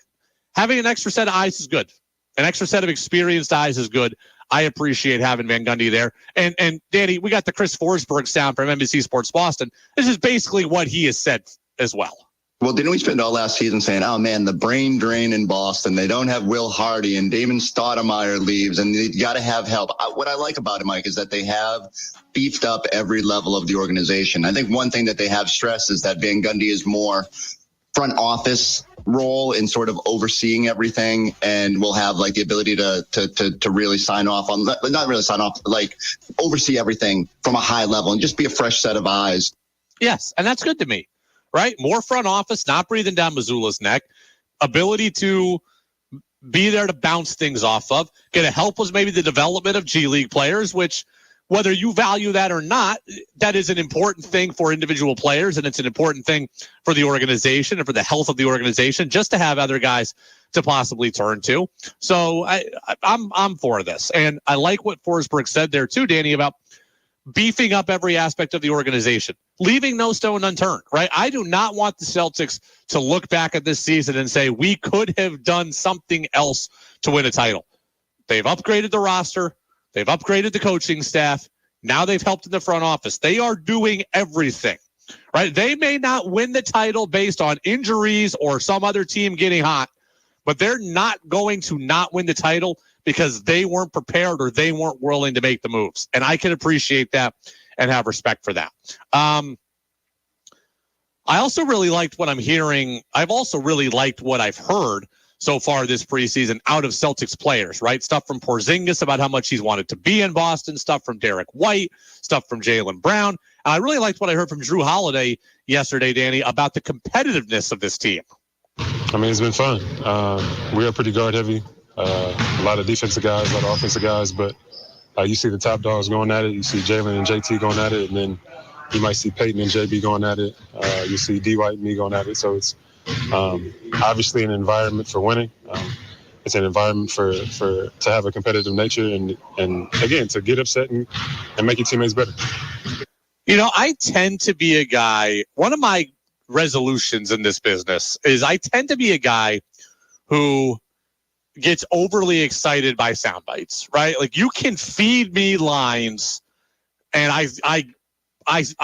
having an extra set of eyes is good. An extra set of experienced eyes is good. I appreciate having Van Gundy there. And Danny, we got the Chris Forsberg sound from NBC Sports Boston. This is basically what he has said as well. Well, didn't we spend all last season saying, oh, man, the brain drain in Boston. They don't have Will Hardy and Damon Stoudemire leaves, and you got to have help. What I like about it, Mike, is that they have beefed up every level of the organization. I think one thing that they have stressed is that Van Gundy is more front office role in sort of overseeing everything, and will have like the ability to really sign off on, not really sign off, like oversee everything from a high level and just be a fresh set of eyes. Yes, and that's good to me. Right? More front office, not breathing down Missoula's neck, ability to be there to bounce things off of, going to help us maybe the development of G League players, which whether you value that or not, that is an important thing for individual players, and it's an important thing for the organization and for the health of the organization, just to have other guys to possibly turn to. So I'm for this. And I like what Forsberg said there too, Danny, about beefing up every aspect of the organization, leaving no stone unturned, right? I do not want the Celtics to look back at this season and say, we could have done something else to win a title. They've upgraded the roster. They've upgraded the coaching staff. Now they've helped in the front office. They are doing everything, right? They may not win the title based on injuries or some other team getting hot, but they're not going to not win the title because they weren't prepared or they weren't willing to make the moves. And I can appreciate that and have respect for that. I also really liked what I'm hearing. I've also really liked what I've heard so far this preseason out of Celtics players, right? Stuff from Porzingis about how much he's wanted to be in Boston, stuff from Derek White, stuff from Jaylen Brown. And I really liked what I heard from Drew Holiday yesterday, Danny, about the competitiveness of this team. I mean, it's been fun. We are pretty guard heavy. A lot of defensive guys, a lot of offensive guys, but you see the top dogs going at it. You see Jalen and JT going at it, and then you might see Peyton and JB going at it. You see D. White and me going at it. So it's obviously an environment for winning. It's an environment for to have a competitive nature and again, to get upset and make your teammates better. You know, I tend to be a guy, one of my resolutions in this business is I tend to be a guy who gets overly excited by sound bites, right? Like you can feed me lines and I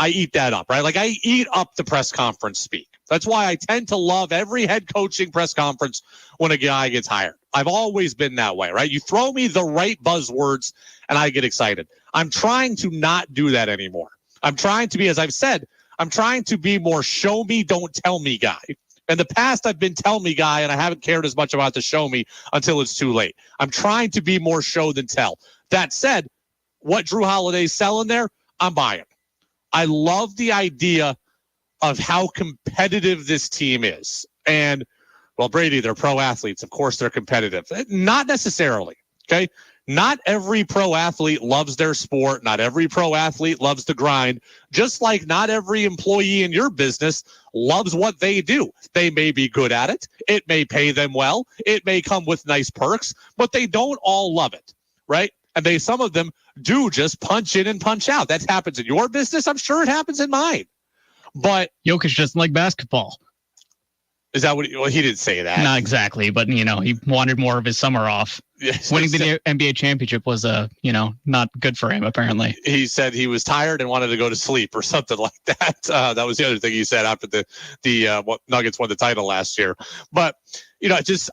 eat that up, right? Like I eat up the press conference speak. That's why I tend to love every head coaching press conference when a guy gets hired. I've always been that way, right? You throw me the right buzzwords and I get excited. I'm trying to not do that anymore. I'm trying to be, as I've said, I'm trying to be more show me, don't tell me guy. In the past, I've been tell me guy, and I haven't cared as much about the show me until it's too late. I'm trying to be more show than tell. That said, what Drew Holiday's selling there, I'm buying. I love the idea of how competitive this team is. And, well, Brady, they're pro athletes. Of course, they're competitive. Not necessarily, okay? Not every pro athlete loves their sport. Not every pro athlete loves the grind. Just like not every employee in your business loves what they do. They may be good at it. It may pay them well. It may come with nice perks, but they don't all love it, right? And some of them do just punch in and punch out. That happens in your business. I'm sure it happens in mine. But Jokic doesn't like basketball. Is that what he didn't say that? Not exactly, but he wanted more of his summer off. Yes, winning the NBA championship was not good for him, apparently. He said he was tired and wanted to go to sleep or something like that. That was the other thing he said after the Nuggets won the title last year. But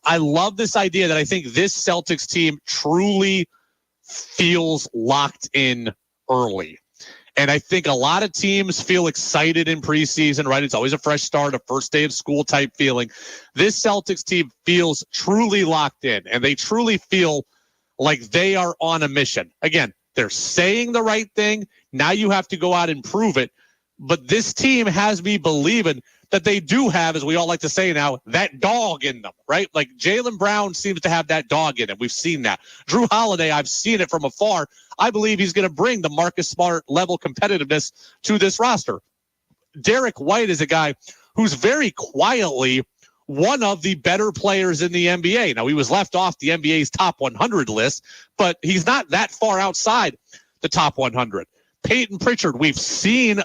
I love this idea that I think this Celtics team truly feels locked in early. And I think a lot of teams feel excited in preseason, right? It's always a fresh start, a first day of school type feeling. This Celtics team feels truly locked in, and they truly feel like they are on a mission. Again, they're saying the right thing. Now you have to go out and prove it. But this team has me believing that they do have, as we all like to say now, that dog in them, right? Like Jaylen Brown seems to have that dog in him. We've seen that. Drew Holiday, I've seen it from afar. I believe he's going to bring the Marcus Smart level competitiveness to this roster. Derek White is a guy who's very quietly one of the better players in the NBA. Now, he was left off the NBA's top 100 list, but he's not that far outside the top 100. Peyton Pritchard, we've seen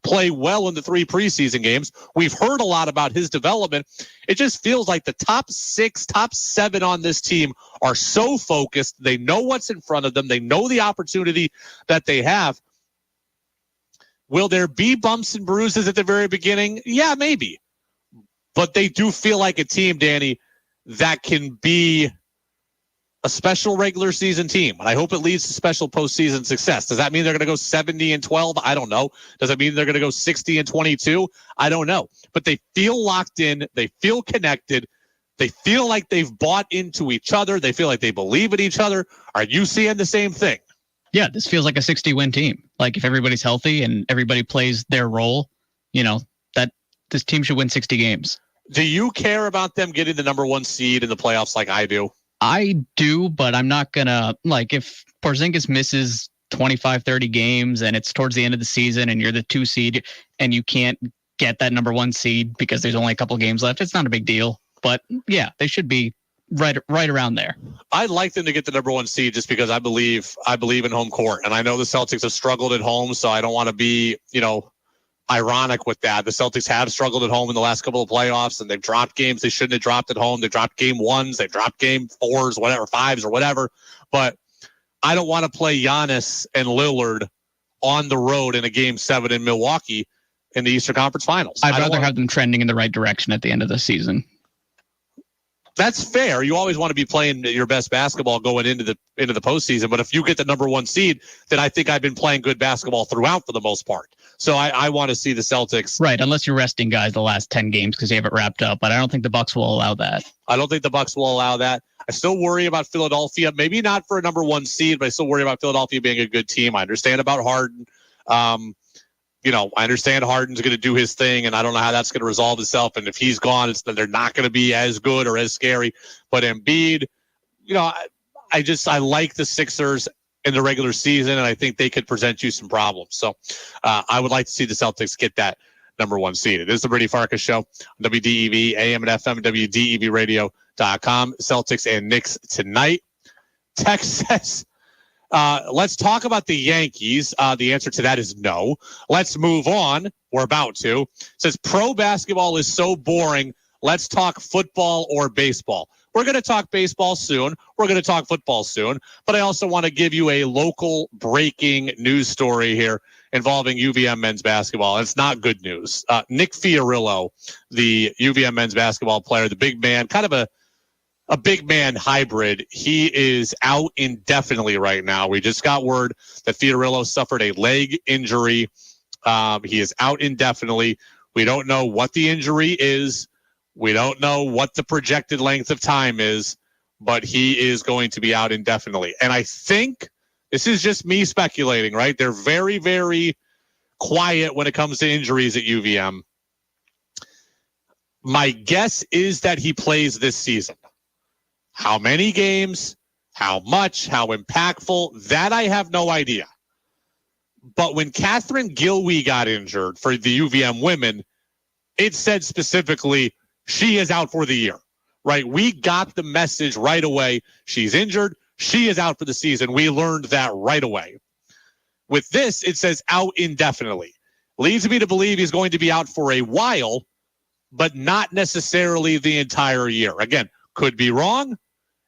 play well in the 3 preseason games. We've heard a lot about his development. It just feels like the top 6, top 7 on this team are so focused. They know what's in front of them. They know the opportunity that they have. Will there be bumps and bruises at the very beginning? Yeah, maybe. But they do feel like a team, Danny, that can be a special regular season team. And I hope it leads to special postseason success. Does that mean they're going to go 70-12? I don't know. Does it mean they're going to go 60-22? I don't know. But they feel locked in. They feel connected. They feel like they've bought into each other. They feel like they believe in each other. Are you seeing the same thing? Yeah, this feels like a 60-win team. Like if everybody's healthy and everybody plays their role, that this team should win 60 games. Do you care about them getting the number 1 seed in the playoffs like I do? I do, but I'm not going to, if Porzingis misses 25, 30 games and it's towards the end of the season and you're the 2 seed and you can't get that number 1 seed because there's only a couple games left, it's not a big deal. But yeah, they should be right around there. I'd like them to get the number 1 seed just because I believe in home court. And I know the Celtics have struggled at home, so I don't want to be, ironic with that. The Celtics have struggled at home in the last couple of playoffs, and they've dropped games they shouldn't have dropped at home. They've dropped game 1s, they've dropped game 4s, whatever, 5s or whatever. But I don't want to play Giannis and Lillard on the road in a game 7 in Milwaukee in the Eastern Conference Finals. I'd rather have them trending in the right direction at the end of the season. That's fair. You always want to be playing your best basketball going into the postseason. But if you get the number 1 seed, then I think I've been playing good basketball throughout for the most part. So I want to see the Celtics. Right, unless you're resting guys the last 10 games because you have it wrapped up. But I don't think the Bucks will allow that. I don't think the Bucks will allow that. I still worry about Philadelphia. Maybe not for a number 1 seed, but I still worry about Philadelphia being a good team. I understand about Harden. I understand Harden's going to do his thing, and I don't know how that's going to resolve itself. And if he's gone, they're not going to be as good or as scary. But Embiid, I like the Sixers in the regular season, and I think they could present you some problems. So I would like to see the Celtics get that number 1 seed. It is the Brady Farkas Show, WDEV, AM and FM, WDEVradio.com. Celtics and Knicks tonight. Texas. Let's talk about the Yankees. The answer to that is no. Let's move on. We're about to. It says pro basketball is so boring. Let's talk football or baseball. We're going to talk baseball soon. We're going to talk football soon. But I also want to give you a local breaking news story here involving UVM men's basketball. It's not good news. Nick Fiorillo, the UVM men's basketball player, the big man, kind of a big man hybrid. He is out indefinitely right now. We just got word that Fiorillo suffered a leg injury. He is out indefinitely. We don't know what the injury is. We don't know what the projected length of time is, but he is going to be out indefinitely. And I think this is just me speculating, right? They're very, very quiet when it comes to injuries at UVM. My guess is that he plays this season. How many games, how much, how impactful, that I have no idea. But when Catherine Gilwey got injured for the UVM women, it said specifically she is out for the year, right? We got the message right away. She's injured. She is out for the season. We learned that right away. With this, it says out indefinitely. Leads me to believe he's going to be out for a while, but not necessarily the entire year. Again, could be wrong.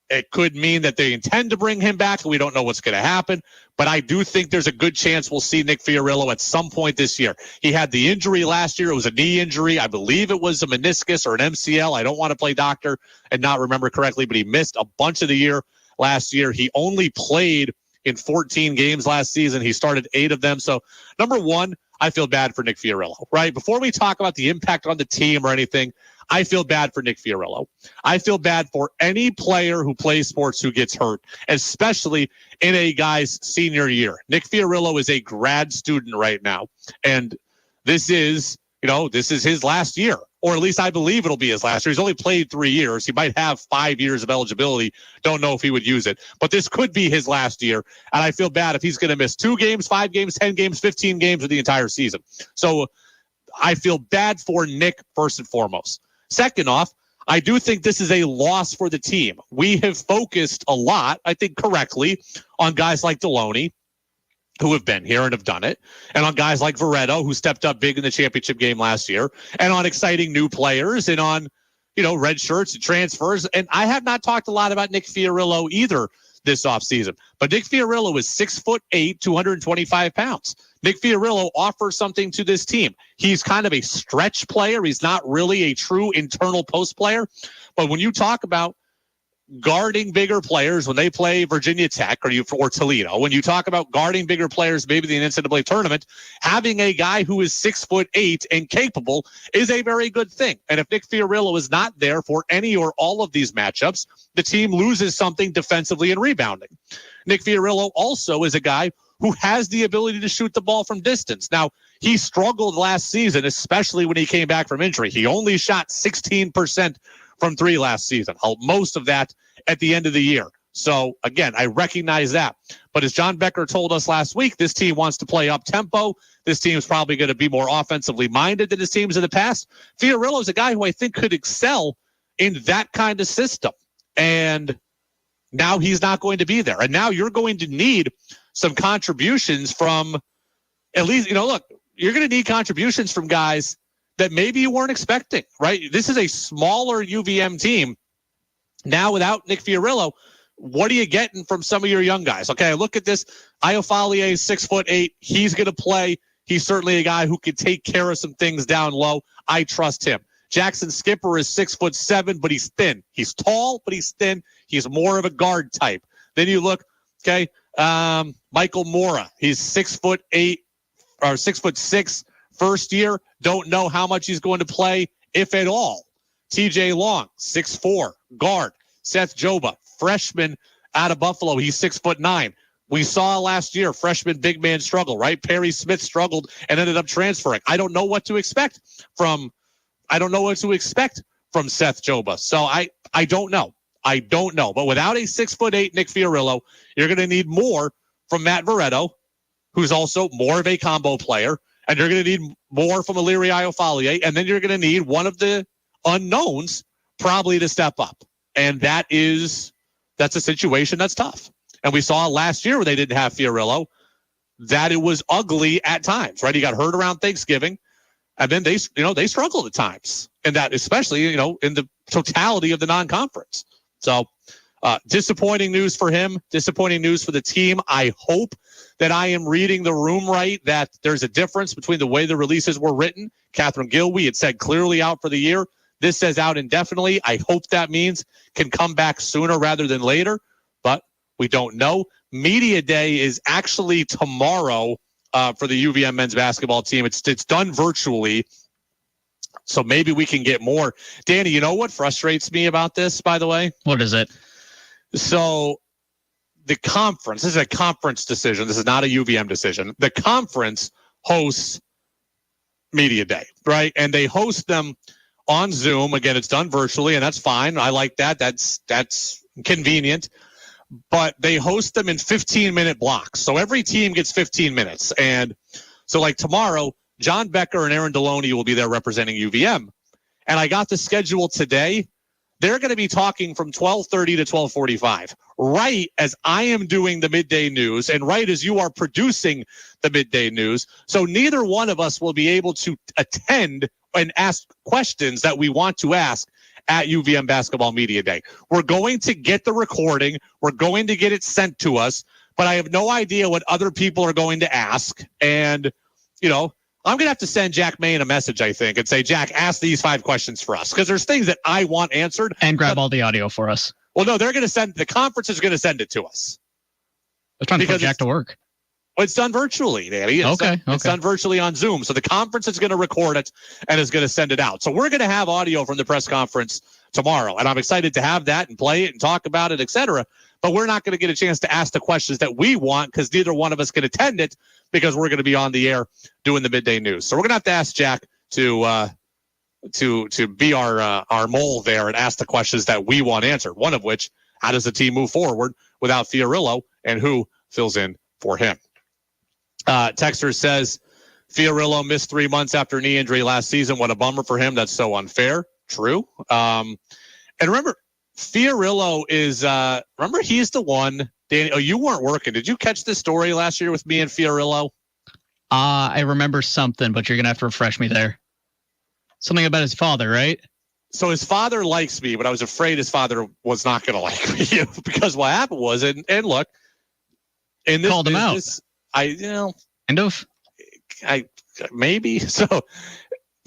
It could mean that they intend to bring him back. We don't know what's going to happen. But I do think there's a good chance we'll see Nick Fiorillo at some point this year. He had the injury last year. It was a knee injury. I believe it was a meniscus or an MCL. I don't want to play doctor and not remember correctly, but he missed a bunch of the year last year. He only played in 14 games last season. He started 8 of them. So, number one, I feel bad for Nick Fiorillo, right? Before we talk about the impact on the team or anything, I feel bad for Nick Fiorillo. I feel bad for any player who plays sports who gets hurt, especially in a guy's senior year. Nick Fiorillo is a grad student right now, and this is his last year, or at least I believe it'll be his last year. He's only played 3 years. He might have 5 years of eligibility. Don't know if he would use it, but this could be his last year. And I feel bad if he's going to miss 2 games, 5 games, 10 games, 15 games of the entire season. So I feel bad for Nick first and foremost. Second off, I do think this is a loss for the team. We have focused a lot, I think correctly, on guys like Deloney, who have been here and have done it, and on guys like Veretto, who stepped up big in the championship game last year, and on exciting new players, and on, red shirts and transfers. And I have not talked a lot about Nick Fiorillo either this offseason. But Nick Fiorillo is 6'8", 225 pounds. Nick Fiorillo offers something to this team. He's kind of a stretch player. He's not really a true internal post player. But when you talk about guarding bigger players when they play Virginia Tech or Toledo, when you talk about guarding bigger players, maybe in the NCAA tournament, having a guy who is 6'8" and capable is a very good thing. And if Nick Fiorillo is not there for any or all of these matchups, the team loses something defensively and rebounding. Nick Fiorillo also is a guy who has the ability to shoot the ball from distance. Now, he struggled last season, especially when he came back from injury. He only shot 16% from 3 last season, most of that at the end of the year. So, again, I recognize that. But as John Becker told us last week, this team wants to play up-tempo. This team is probably going to be more offensively minded than his teams in the past. Fiorillo is a guy who I think could excel in that kind of system. And now he's not going to be there. And now you're going to need some contributions from, at least, look, you're going to need contributions from guys that maybe you weren't expecting, right? This is a smaller UVM team. Now, without Nick Fiorillo, what are you getting from some of your young guys? Okay, look at this. Iafalele is 6'8". He's going to play. He's certainly a guy who can take care of some things down low. I trust him. Jackson Skipper is 6'7", but he's thin. He's tall, but he's thin. He's more of a guard type. Then you look, okay, Michael Mora. He's 6'8" or 6'6", first year. Don't know how much he's going to play, if at all. TJ Long, 6'4", guard. Seth Joba, freshman out of Buffalo. He's 6'9". We saw last year, freshman big man struggle, right? Perry Smith struggled and ended up transferring. I don't know what to expect from Seth Joba. So I don't know. But without a 6'8" Nick Fiorillo, you're going to need more from Matt Veretto, who's also more of a combo player. And you're going to need more from Iliri Iafalele. And then you're going to need one of the unknowns probably to step up. And that's a situation that's tough. And we saw last year when they didn't have Fiorillo that it was ugly at times, right? He got hurt around Thanksgiving. And then they struggled at times. And that, especially, in the totality of the non-conference. So disappointing news for him, disappointing news for the team. I hope that I am reading the room right, that there's a difference between the way the releases were written. Catherine Gill, we had said clearly out for the year. This says out indefinitely. I hope that means can come back sooner rather than later, but we don't know. Media Day is actually tomorrow for the UVM men's basketball team. It's done virtually, so maybe we can get more. Danny, you know what frustrates me about this, by the way? What is it? So the conference, this is a conference decision. This is not a UVM decision. The conference hosts Media Day, right? And they host them on Zoom. Again, it's done virtually, and that's fine. I like that. That's convenient. But they host them in 15-minute blocks. So every team gets 15 minutes. And so like tomorrow, John Becker and Aaron Deloney will be there representing UVM. And I got the schedule today. They're going to be talking from 12:30 to 12:45, right as I am doing the midday news and right as you are producing the midday news. So neither one of us will be able to attend and ask questions that we want to ask at UVM Basketball Media Day. We're going to get the recording. We're going to get it sent to us, but I have no idea what other people are going to ask. And, I'm going to have to send Jack Main a message, I think, and say, Jack, ask these 5 questions for us, because there's things that I want answered. And grab all the audio for us. Well, no, the conference is going to send it to us. was trying to put Jack to work. It's done virtually, Danny. It's done virtually on Zoom. So the conference is going to record it and is going to send it out. So we're going to have audio from the press conference tomorrow. And I'm excited to have that and play it and talk about it, et cetera. But we're not going to get a chance to ask the questions that we want because neither one of us can attend it because we're going to be on the air doing the midday news. So we're going to have to ask Jack to be our mole there and ask the questions that we want answered. One of which, how does the team move forward without Fiorillo and who fills in for him? Texter says Fiorillo missed 3 months after knee injury last season. What a bummer for him. That's so unfair. True. And remember, Fiorillo is remember he's the one. Danny, you weren't working. Did you catch this story last year with me and Fiorillo? I remember something, but you're gonna have to refresh me there. Something about his father, right? So his father likes me, but I was afraid his father was not going to like me because what happened was, and look, in this called him out. Maybe. So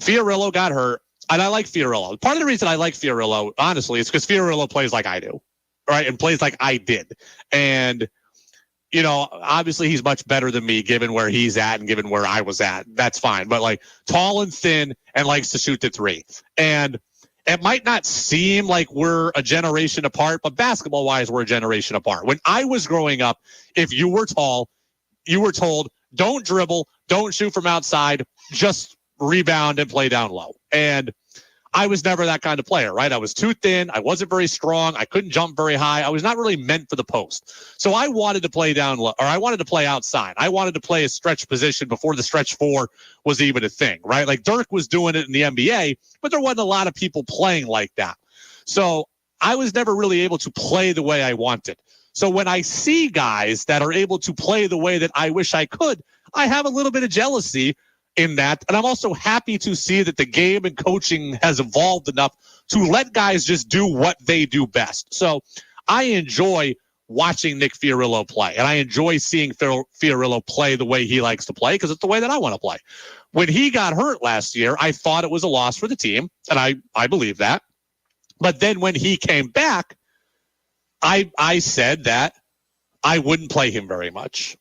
Fiorillo got hurt, and I like Fiorillo. Part of the reason I like Fiorillo, honestly, is because Fiorillo plays like I do, right? And plays like I did. And, obviously he's much better than me given where he's at and given where I was at. That's fine. But like tall and thin and likes to shoot the three. And it might not seem like we're a generation apart, but basketball-wise, we're a generation apart. When I was growing up, if you were tall, you were told, don't dribble, don't shoot from outside, just rebound and play down low. And I was never that kind of player, right? I was too thin. I wasn't very strong. I couldn't jump very high. I was not really meant for the post. So I wanted to play down low, or I wanted to play outside. I wanted to play a stretch position before the stretch four was even a thing, right? Like Dirk was doing it in the NBA, but there wasn't a lot of people playing like that. So I was never really able to play the way I wanted. So when I see guys that are able to play the way that I wish I could, I have a little bit of jealousy in that. And I'm also happy to see that the game and coaching has evolved enough to let guys just do what they do best. So I enjoy watching Nick Fiorillo play, and I enjoy seeing Fiorillo play the way he likes to play because it's the way that I want to play. When he got hurt last year, I thought it was a loss for the team, and I believe that. But then when he came back, I said that I wouldn't play him very much.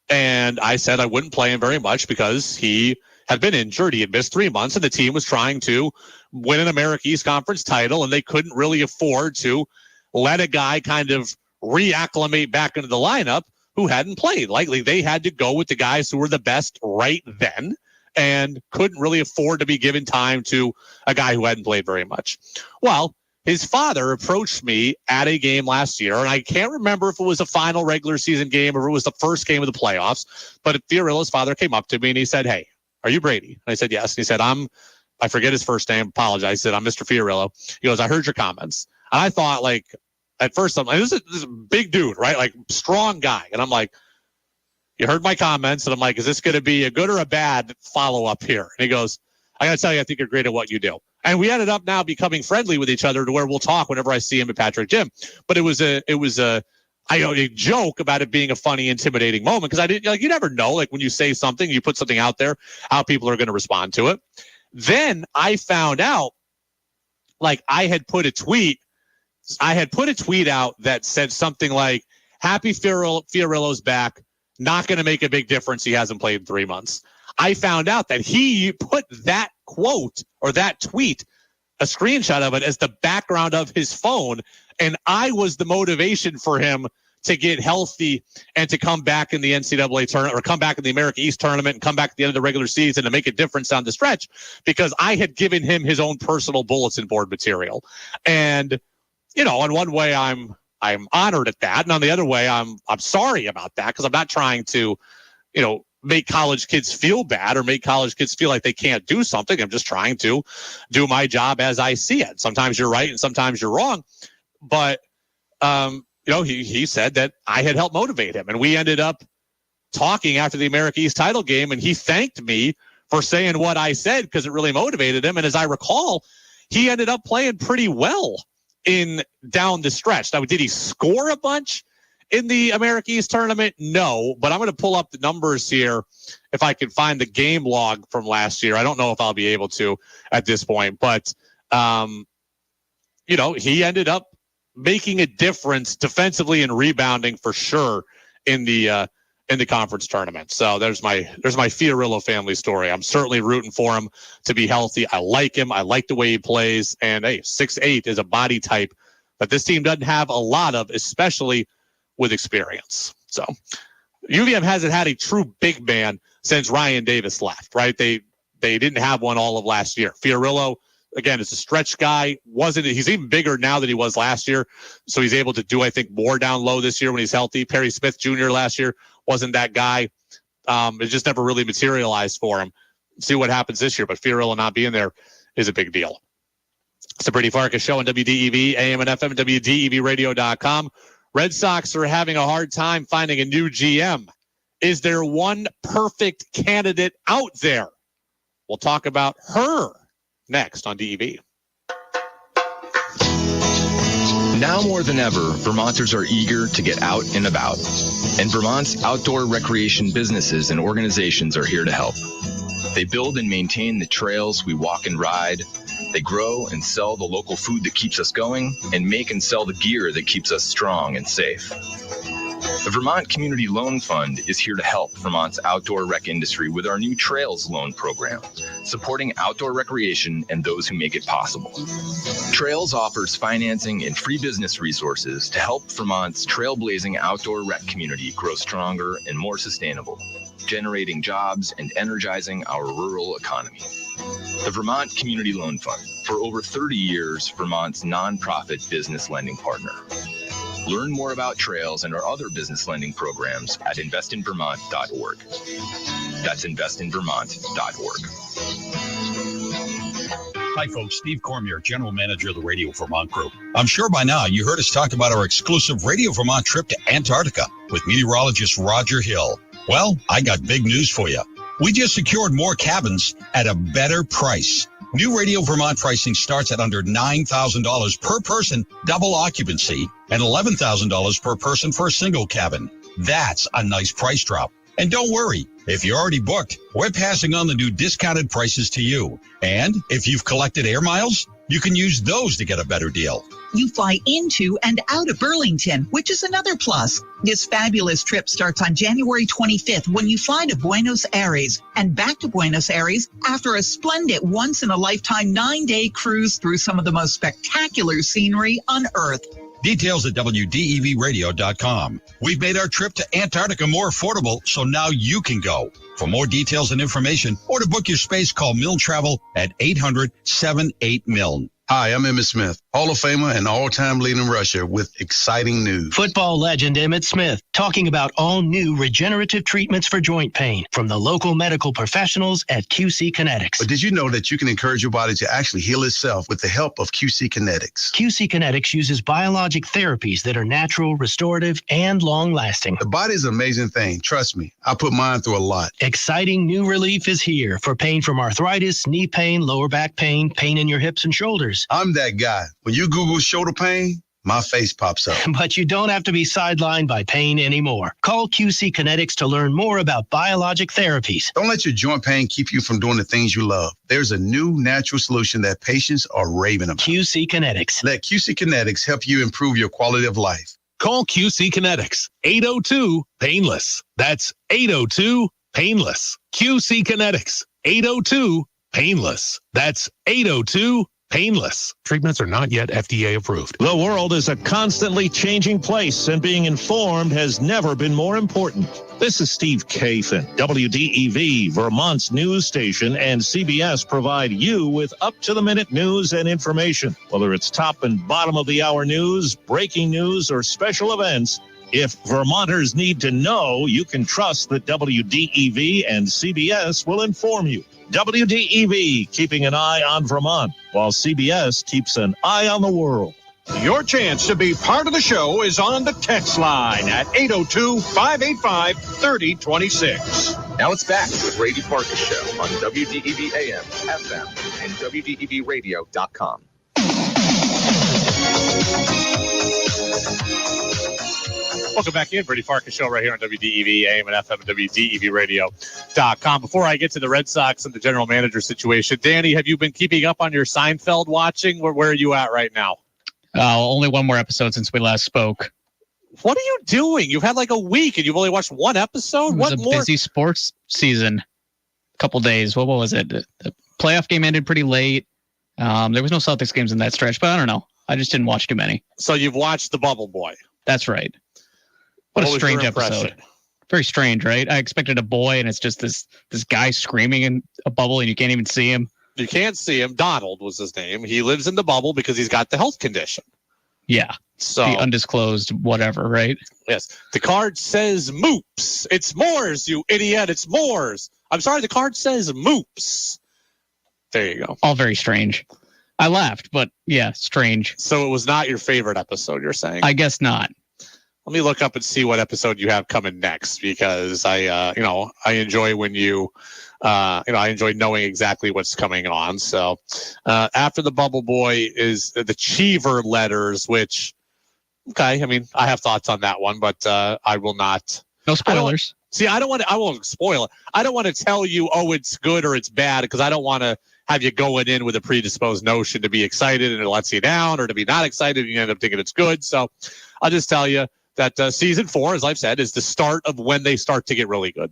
And I said I wouldn't play him very much because he had been injured. He had missed 3 months, and the team was trying to win an America East Conference title, and they couldn't really afford to let a guy kind of reacclimate back into the lineup who hadn't played. Likely they had to go with the guys who were the best right then and couldn't really afford to be given time to a guy who hadn't played very much. Well, his father approached me at a game last year, and I can't remember if it was a final regular season game or if it was the first game of the playoffs, but Fiorillo's father came up to me and he said, "Hey, are you Brady?" And I said, "Yes." And he said, I forget his first name, apologize. He said, "I'm Mr. Fiorillo." He goes, "I heard your comments." And I thought, like, at first, I'm like, this is a big dude, right? Like, strong guy. And I'm like, "You heard my comments." And I'm like, "Is this going to be a good or a bad follow-up here?" And he goes, "I got to tell you, I think you're great at what you do." And we ended up now becoming friendly with each other to where we'll talk whenever I see him at Patrick Gym. But it was a joke about it being a funny, intimidating moment because I didn't, like, you never know, like when you say something, you put something out there, how people are going to respond to it. Then I found out, like, I had put a tweet out that said something like, "Happy Fiorillo's back, not going to make a big difference. He hasn't played in 3 months." I found out that he put that quote or that tweet, a screenshot of it, as the background of his phone. And I was the motivation for him to get healthy and to come back in the NCAA tournament or come back in the America East tournament and come back at the end of the regular season to make a difference down the stretch because I had given him his own personal bulletin board material. And, in one way I'm honored at that. And on the other way, I'm sorry about that because I'm not trying to, make college kids feel bad or make college kids feel like they can't do something. I'm just trying to do my job as I see it. Sometimes you're right and sometimes you're wrong. But, he said that I had helped motivate him. And we ended up talking after the America East title game, and he thanked me for saying what I said because it really motivated him. And as I recall, he ended up playing pretty well in down the stretch. Now, did he score a bunch in the America East tournament? No, but I'm going to pull up the numbers here if I can find the game log from last year. I don't know if I'll be able to at this point, but, he ended up making a difference defensively and rebounding for sure in the conference tournament. So there's my Fiorillo family story. I'm certainly rooting for him to be healthy. I like him. I like the way he plays. And hey, 6'8" is a body type that this team doesn't have a lot of, especially with experience. So UVM hasn't had a true big man since Ryan Davis left, right? They didn't have one all of last year. Fiorillo, again, is a stretch guy. He's even bigger now than he was last year. So he's able to do, I think, more down low this year when he's healthy. Perry Smith Jr. last year wasn't that guy. It just never really materialized for him. See what happens this year. But Fiorillo not being there is a big deal. It's the Brady Farkas Show on WDEV, AM and FM, WDEVradio.com. Red Sox are having a hard time finding a new GM. Is there one perfect candidate out there? We'll talk about her next on DEV. Now more than ever, Vermonters are eager to get out and about. And Vermont's outdoor recreation businesses and organizations are here to help. They build and maintain the trails we walk and ride. They grow and sell the local food that keeps us going and make and sell the gear that keeps us strong and safe. The Vermont Community Loan Fund is here to help Vermont's outdoor rec industry with our new Trails Loan Program, supporting outdoor recreation and those who make it possible. Trails offers financing and free business resources to help Vermont's trailblazing outdoor rec community grow stronger and more sustainable, generating jobs and energizing our rural economy. The Vermont Community Loan Fund, for over 30 years, Vermont's nonprofit business lending partner. Learn more about Trails and our other business lending programs at investinvermont.org. That's investinvermont.org. Hi, folks. Steve Cormier, General Manager of the Radio Vermont Group. I'm sure by now you heard us talk about our exclusive Radio Vermont trip to Antarctica with meteorologist Roger Hill. Well, I got big news for you. We just secured more cabins at a better price. New Radio Vermont pricing starts at under $9,000 per person, double occupancy, and $11,000 per person for a single cabin. That's a nice price drop. And don't worry, if you're already booked, we're passing on the new discounted prices to you. And if you've collected air miles, you can use those to get a better deal. You fly into and out of Burlington, which is another plus. This fabulous trip starts on January 25th when you fly to Buenos Aires and back to Buenos Aires after a splendid once-in-a-lifetime 9-day cruise through some of the most spectacular scenery on Earth. Details at WDEVradio.com. We've made our trip to Antarctica more affordable, so now you can go. For more details and information, or to book your space, call Milne Travel at 800-78-MILN. Hi, I'm Emmitt Smith, Hall of Famer and all-time leading rusher with exciting news. Football legend Emmitt Smith talking about all new regenerative treatments for joint pain from the local medical professionals at QC Kinetics. But did you know that you can encourage your body to actually heal itself with the help of QC Kinetics? QC Kinetics uses biologic therapies that are natural, restorative, and long-lasting. The body is an amazing thing. Trust me, I put mine through a lot. Exciting new relief is here for pain from arthritis, knee pain, lower back pain, pain in your hips and shoulders. I'm that guy. When you Google shoulder pain, my face pops up. But you don't have to be sidelined by pain anymore. Call QC Kinetics to learn more about biologic therapies. Don't let your joint pain keep you from doing the things you love. There's a new natural solution that patients are raving about. QC Kinetics. Let QC Kinetics help you improve your quality of life. Call QC Kinetics, 802-PAINLESS. That's 802-PAINLESS. QC Kinetics, 802-PAINLESS. That's 802-PAINLESS. Treatments are not yet FDA approved. The world is a constantly changing place, and being informed has never been more important. This is Steve Kathan. WDEV, Vermont's news station, and CBS provide you with up-to-the-minute news and information. Whether it's top and bottom of the hour news, breaking news, or special events, if Vermonters need to know, you can trust that WDEV and CBS will inform you. WDEV, keeping an eye on Vermont, while CBS keeps an eye on the world. Your chance to be part of the show is on the text line at 802-585-3026. Now it's back to the Brady Farkas Show on WDEV AM, FM, and WDEVradio.com. Welcome back in. Brady Farkas Show right here on WDEV, AM and FM, and WDEVradio.com. Before I get to the Red Sox and the general manager situation, Danny, have you been keeping up on your Seinfeld watching? Where are you at right now? Only one more episode since we last spoke. What are you doing? You've had like a week and you've only watched one episode. It was a busy sports season. A couple days. What was it? The playoff game ended pretty late. There was no Celtics games in that stretch, but I don't know. I just didn't watch too many. So you've watched The Bubble Boy. That's right. What a strange episode. Very strange, right? I expected a boy, and it's just this guy screaming in a bubble, and you can't even see him. You can't see him. Donald was his name. He lives in the bubble because he's got the health condition. Yeah. So the undisclosed whatever, right? Yes. The card says moops. It's Moors, you idiot. It's Moors. I'm sorry, the card says moops. There you go. All very strange. I laughed, but yeah, strange. So it was not your favorite episode, you're saying? I guess not. Let me look up and see what episode you have coming next, because I enjoy when I enjoy knowing exactly what's coming on. So after the Bubble Boy is the Cheever letters, which, okay, I mean, I have thoughts on that one, but I will not. No spoilers. I won't spoil it. I don't want to tell you, oh, it's good or it's bad, because I don't want to have you going in with a predisposed notion to be excited and it lets you down, or to be not excited and you end up thinking it's good. So I'll just tell you that season 4, as I've said, is the start of when they start to get really good.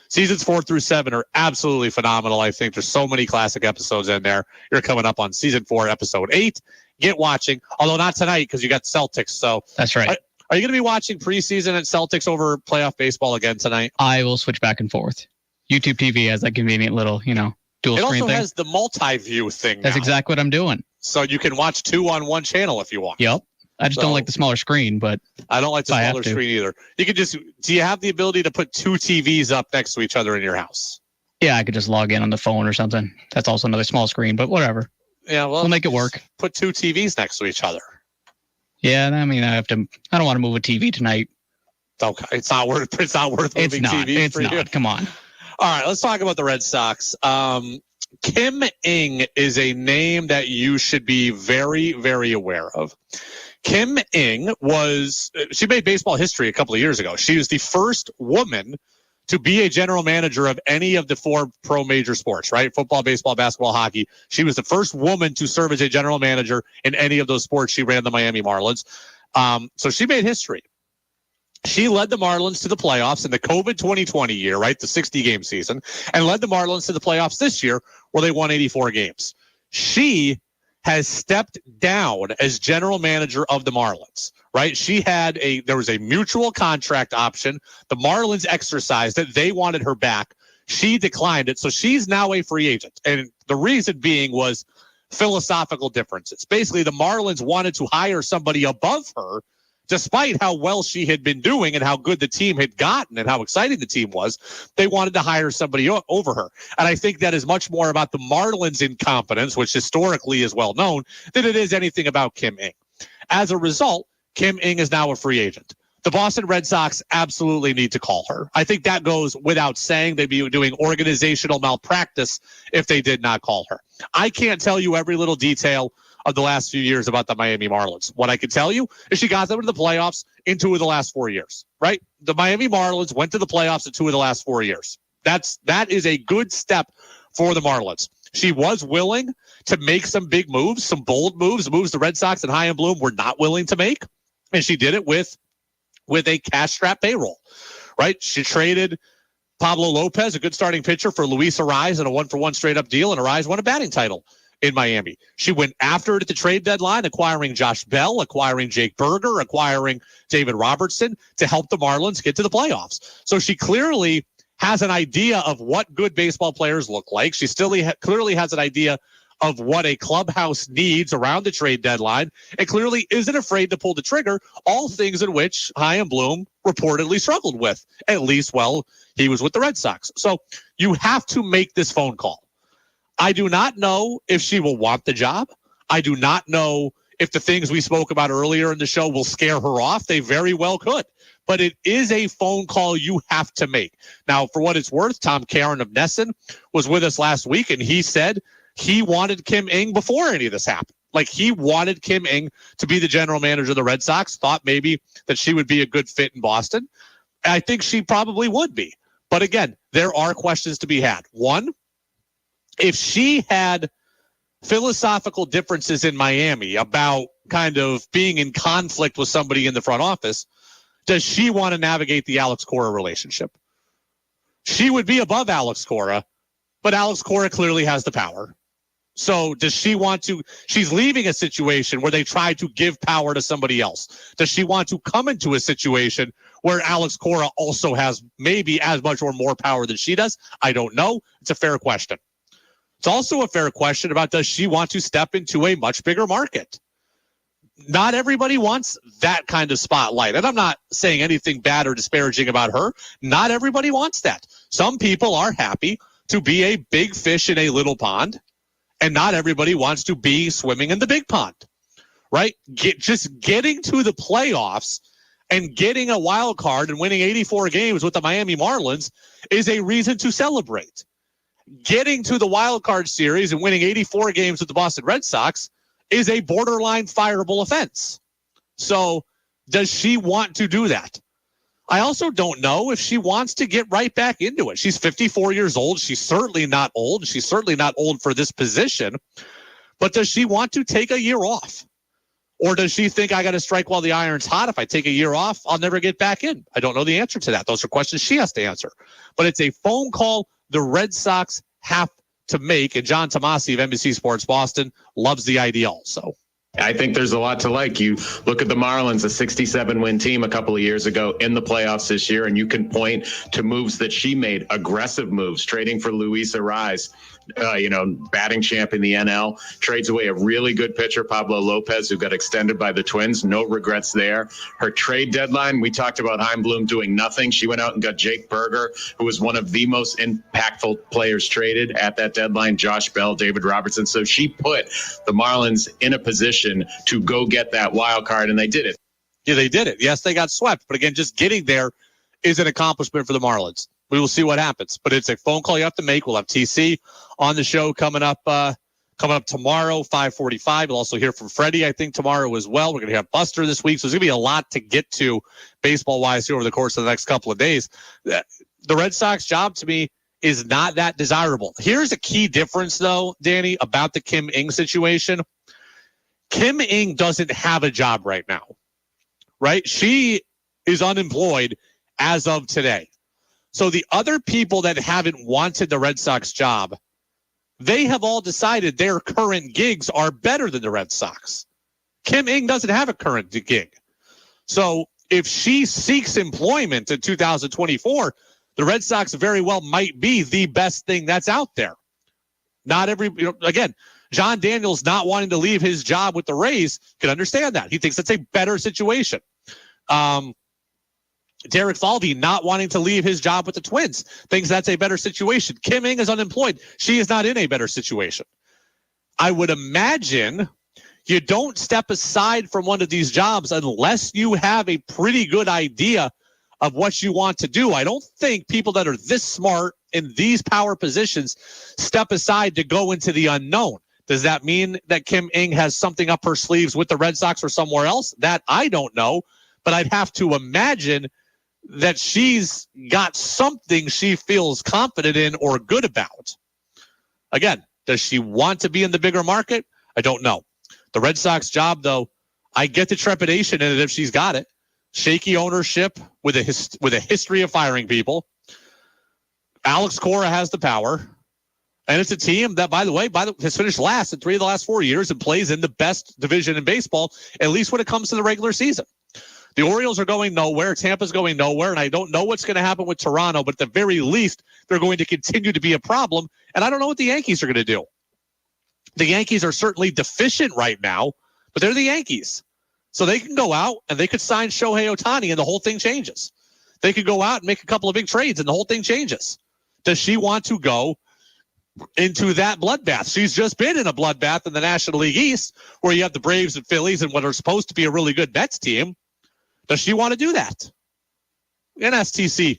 Seasons 4 through 7 are absolutely phenomenal. I think there's so many classic episodes in there. You're coming up on season 4, episode 8. Get watching, although not tonight because you got Celtics. So that's right. Are you going to be watching preseason at Celtics over playoff baseball again tonight? I will switch back and forth. YouTube TV has that convenient little, dual screen thing. It also has the multi-view thing. That's exactly what I'm doing. So you can watch 2 on one channel if you want. Yep. I just don't like the smaller screen, but I don't like the smaller screen either. You can do you have the ability to put 2 TVs up next to each other in your house? Yeah, I could just log in on the phone or something. That's also another small screen, but whatever. Yeah, well, we'll make it work. Put 2 TVs next to each other. Yeah, I mean, I don't want to move a TV tonight. Okay, it's not worth moving TVs. It's for not. you. Come on. All right, let's talk about the Red Sox. Kim Ng is a name that you should be very, very aware of. Kim Ng she made baseball history a couple of years ago. She was the first woman to be a general manager of any of the 4 pro major sports, right? Football, baseball, basketball, hockey. She was the first woman to serve as a general manager in any of those sports. She ran the Miami Marlins. So she made history. She led the Marlins to the playoffs in the COVID 2020 year, right? The 60-game season, and led the Marlins to the playoffs this year where they won 84 games. She has stepped down as general manager of the Marlins, right? There was a mutual contract option. The Marlins exercised it. They wanted her back. She declined it. So she's now a free agent. And the reason being was philosophical differences. Basically, the Marlins wanted to hire somebody above her, despite how well she had been doing and how good the team had gotten and how exciting the team was. They wanted to hire somebody over her. And I think that is much more about the Marlins' incompetence, which historically is well known, than it is anything about Kim Ng. As a result, Kim Ng is now a free agent. The Boston Red Sox absolutely need to call her. I think that goes without saying. They'd be doing organizational malpractice if they did not call her. I can't tell you every little detail of the last few years about the Miami Marlins. What I can tell you is she got them to the playoffs in 2 of the last 4 years, right? The Miami Marlins went to the playoffs in 2 of the last 4 years. That is a good step for the Marlins. She was willing to make some big moves, some bold moves the Red Sox and Chaim Bloom were not willing to make. And she did it with a cash-strapped payroll, right? She traded Pablo Lopez, a good starting pitcher, for Luis Ariz in a 1-for-1 straight-up deal, and Ariz won a batting title in Miami. She went after it at the trade deadline, acquiring Josh Bell, acquiring Jake Berger, acquiring David Robertson to help the Marlins get to the playoffs. So she clearly has an idea of what good baseball players look like. She still clearly has an idea of what a clubhouse needs around the trade deadline, and clearly isn't afraid to pull the trigger, all things in which Chaim Bloom reportedly struggled with, at least while he was with the Red Sox. So you have to make this phone call. I do not know if she will want the job. I do not know if the things we spoke about earlier in the show will scare her off. They very well could. But it is a phone call you have to make. Now, for what it's worth, Tom Caron of Nesson was with us last week, and he said he wanted Kim Ng before any of this happened. Like, he wanted Kim Ng to be the general manager of the Red Sox, thought maybe that she would be a good fit in Boston. I think she probably would be. But again, there are questions to be had. One, if she had philosophical differences in Miami about kind of being in conflict with somebody in the front office, does she want to navigate the Alex Cora relationship? She would be above Alex Cora, but Alex Cora clearly has the power. So does she want to, she's leaving a situation where they try to give power to somebody else. Does she want to come into a situation where Alex Cora also has maybe as much or more power than she does? I don't know. It's a fair question. It's also a fair question about, does she want to step into a much bigger market? Not everybody wants that kind of spotlight. And I'm not saying anything bad or disparaging about her. Not everybody wants that. Some people are happy to be a big fish in a little pond, and not everybody wants to be swimming in the big pond, right? Just getting to the playoffs and getting a wild card and winning 84 games with the Miami Marlins is a reason to celebrate. Getting to the wild card series and winning 84 games with the Boston Red Sox is a borderline fireable offense. So does she want to do that? I also don't know if she wants to get right back into it. She's 54 years old. She's certainly not old. She's certainly not old for this position. But does she want to take a year off? Or does she think, I got to strike while the iron's hot? If I take a year off, I'll never get back in. I don't know the answer to that. Those are questions she has to answer. But it's a phone call the Red Sox have to make, and John Tomasi of NBC Sports Boston loves the idea also. I think there's a lot to like. You look at the Marlins, a 67-win team a couple of years ago in the playoffs this year, and you can point to moves that she made, aggressive moves, trading for Luis Arraez, batting champ in the NL, trades away a really good pitcher, Pablo Lopez, who got extended by the Twins. No regrets there. Her trade deadline, we talked about Heimblum doing nothing. She went out and got Jake Berger, who was one of the most impactful players traded at that deadline, Josh Bell, David Robertson. So she put the Marlins in a position to go get that wild card, and they did it. Yeah, they did it. Yes, they got swept. But again, just getting there is an accomplishment for the Marlins. We will see what happens, but it's a phone call you have to make. We'll have TC on the show coming up tomorrow, 5:45. We'll also hear from Freddie, I think, tomorrow as well. We're going to have Buster this week, so there's going to be a lot to get to baseball-wise here over the course of the next couple of days. The Red Sox job, to me, is not that desirable. Here's a key difference, though, Danny, about the Kim Ng situation. Kim Ng doesn't have a job right now, right? She is unemployed as of today. So the other people that haven't wanted the Red Sox job, they have all decided their current gigs are better than the Red Sox. Kim Ng doesn't have a current gig. So if she seeks employment in 2024, the Red Sox very well might be the best thing that's out there. Not every, again, John Daniels not wanting to leave his job with the Rays can understand that. He thinks that's a better situation. Derek Falvey not wanting to leave his job with the Twins thinks that's a better situation. Kim Ng is unemployed. She is not in a better situation. I would imagine you don't step aside from one of these jobs unless you have a pretty good idea of what you want to do. I don't think people that are this smart in these power positions step aside to go into the unknown. Does that mean that Kim Ng has something up her sleeves with the Red Sox or somewhere else? That I don't know, but I'd have to imagine that she's got something she feels confident in or good about. Again, does she want to be in the bigger market? I don't know. The Red Sox job, though, I get the trepidation in it if she's got it. Shaky ownership with a history of firing people. Alex Cora has the power. And it's a team that, by the way, has finished last in 3 of the last 4 years and plays in the best division in baseball, at least when it comes to the regular season. The Orioles are going nowhere. Tampa's going nowhere. And I don't know what's going to happen with Toronto, but at the very least, they're going to continue to be a problem. And I don't know what the Yankees are going to do. The Yankees are certainly deficient right now, but they're the Yankees. So they can go out and they could sign Shohei Ohtani and the whole thing changes. They could go out and make a couple of big trades and the whole thing changes. Does she want to go into that bloodbath? She's just been in a bloodbath in the National League East where you have the Braves and Phillies and what are supposed to be a really good Mets team. Does she want to do that? And STC,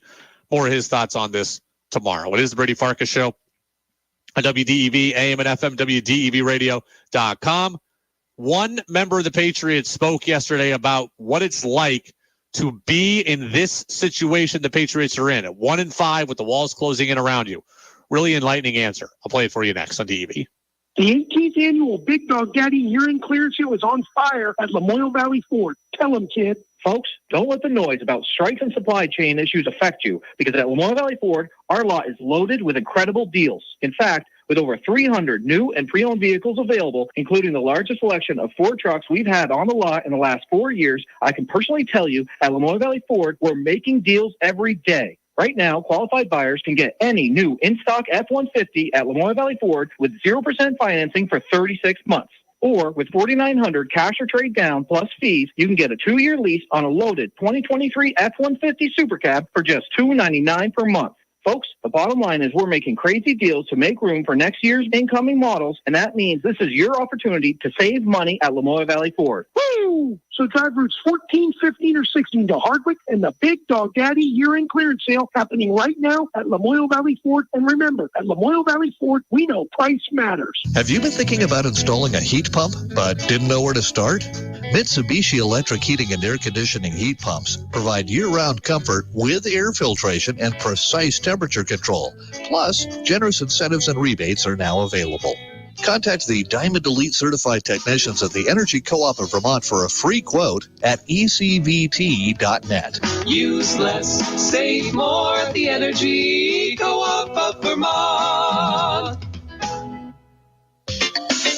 more of his thoughts on this tomorrow. It is the Brady Farkas Show on WDEV, AM and FM, WDEVradio.com. One member of the Patriots spoke yesterday about what it's like to be in this situation the Patriots are in at 1-5 with the walls closing in around you. Really enlightening answer. I'll play it for you next on DEV. The 18th annual Big Dog Daddy Urine Clear Show is on fire at Lamoille Valley Ford. Tell them, kid. Folks, don't let the noise about strikes and supply chain issues affect you, because at Lamoille Valley Ford, our lot is loaded with incredible deals. In fact, with over 300 new and pre-owned vehicles available, including the largest selection of Ford trucks we've had on the lot in the last 4 years, I can personally tell you at Lamoille Valley Ford, we're making deals every day. Right now, qualified buyers can get any new in-stock F-150 at Lamoille Valley Ford with 0% financing for 36 months. Or with $4,900 cash or trade down plus fees, you can get a 2-year lease on a loaded 2023 F-150 Super Cab for just $299 per month. Folks, the bottom line is we're making crazy deals to make room for next year's incoming models, and that means this is your opportunity to save money at Lamoille Valley Ford. Woo! So drive routes 14, 15, or 16 to Hardwick and the Big Dog Daddy year-end clearance sale happening right now at Lamoille Valley Ford. And remember, at Lamoille Valley Ford, we know price matters. Have you been thinking about installing a heat pump but didn't know where to start? Mitsubishi Electric Heating and Air Conditioning heat pumps provide year-round comfort with air filtration and precise temperature control. Plus, generous incentives and rebates are now available. Contact the Diamond Elite Certified Technicians at the Energy Co-op of Vermont for a free quote at ecvt.net. Use less, save more at the Energy Co-op of Vermont.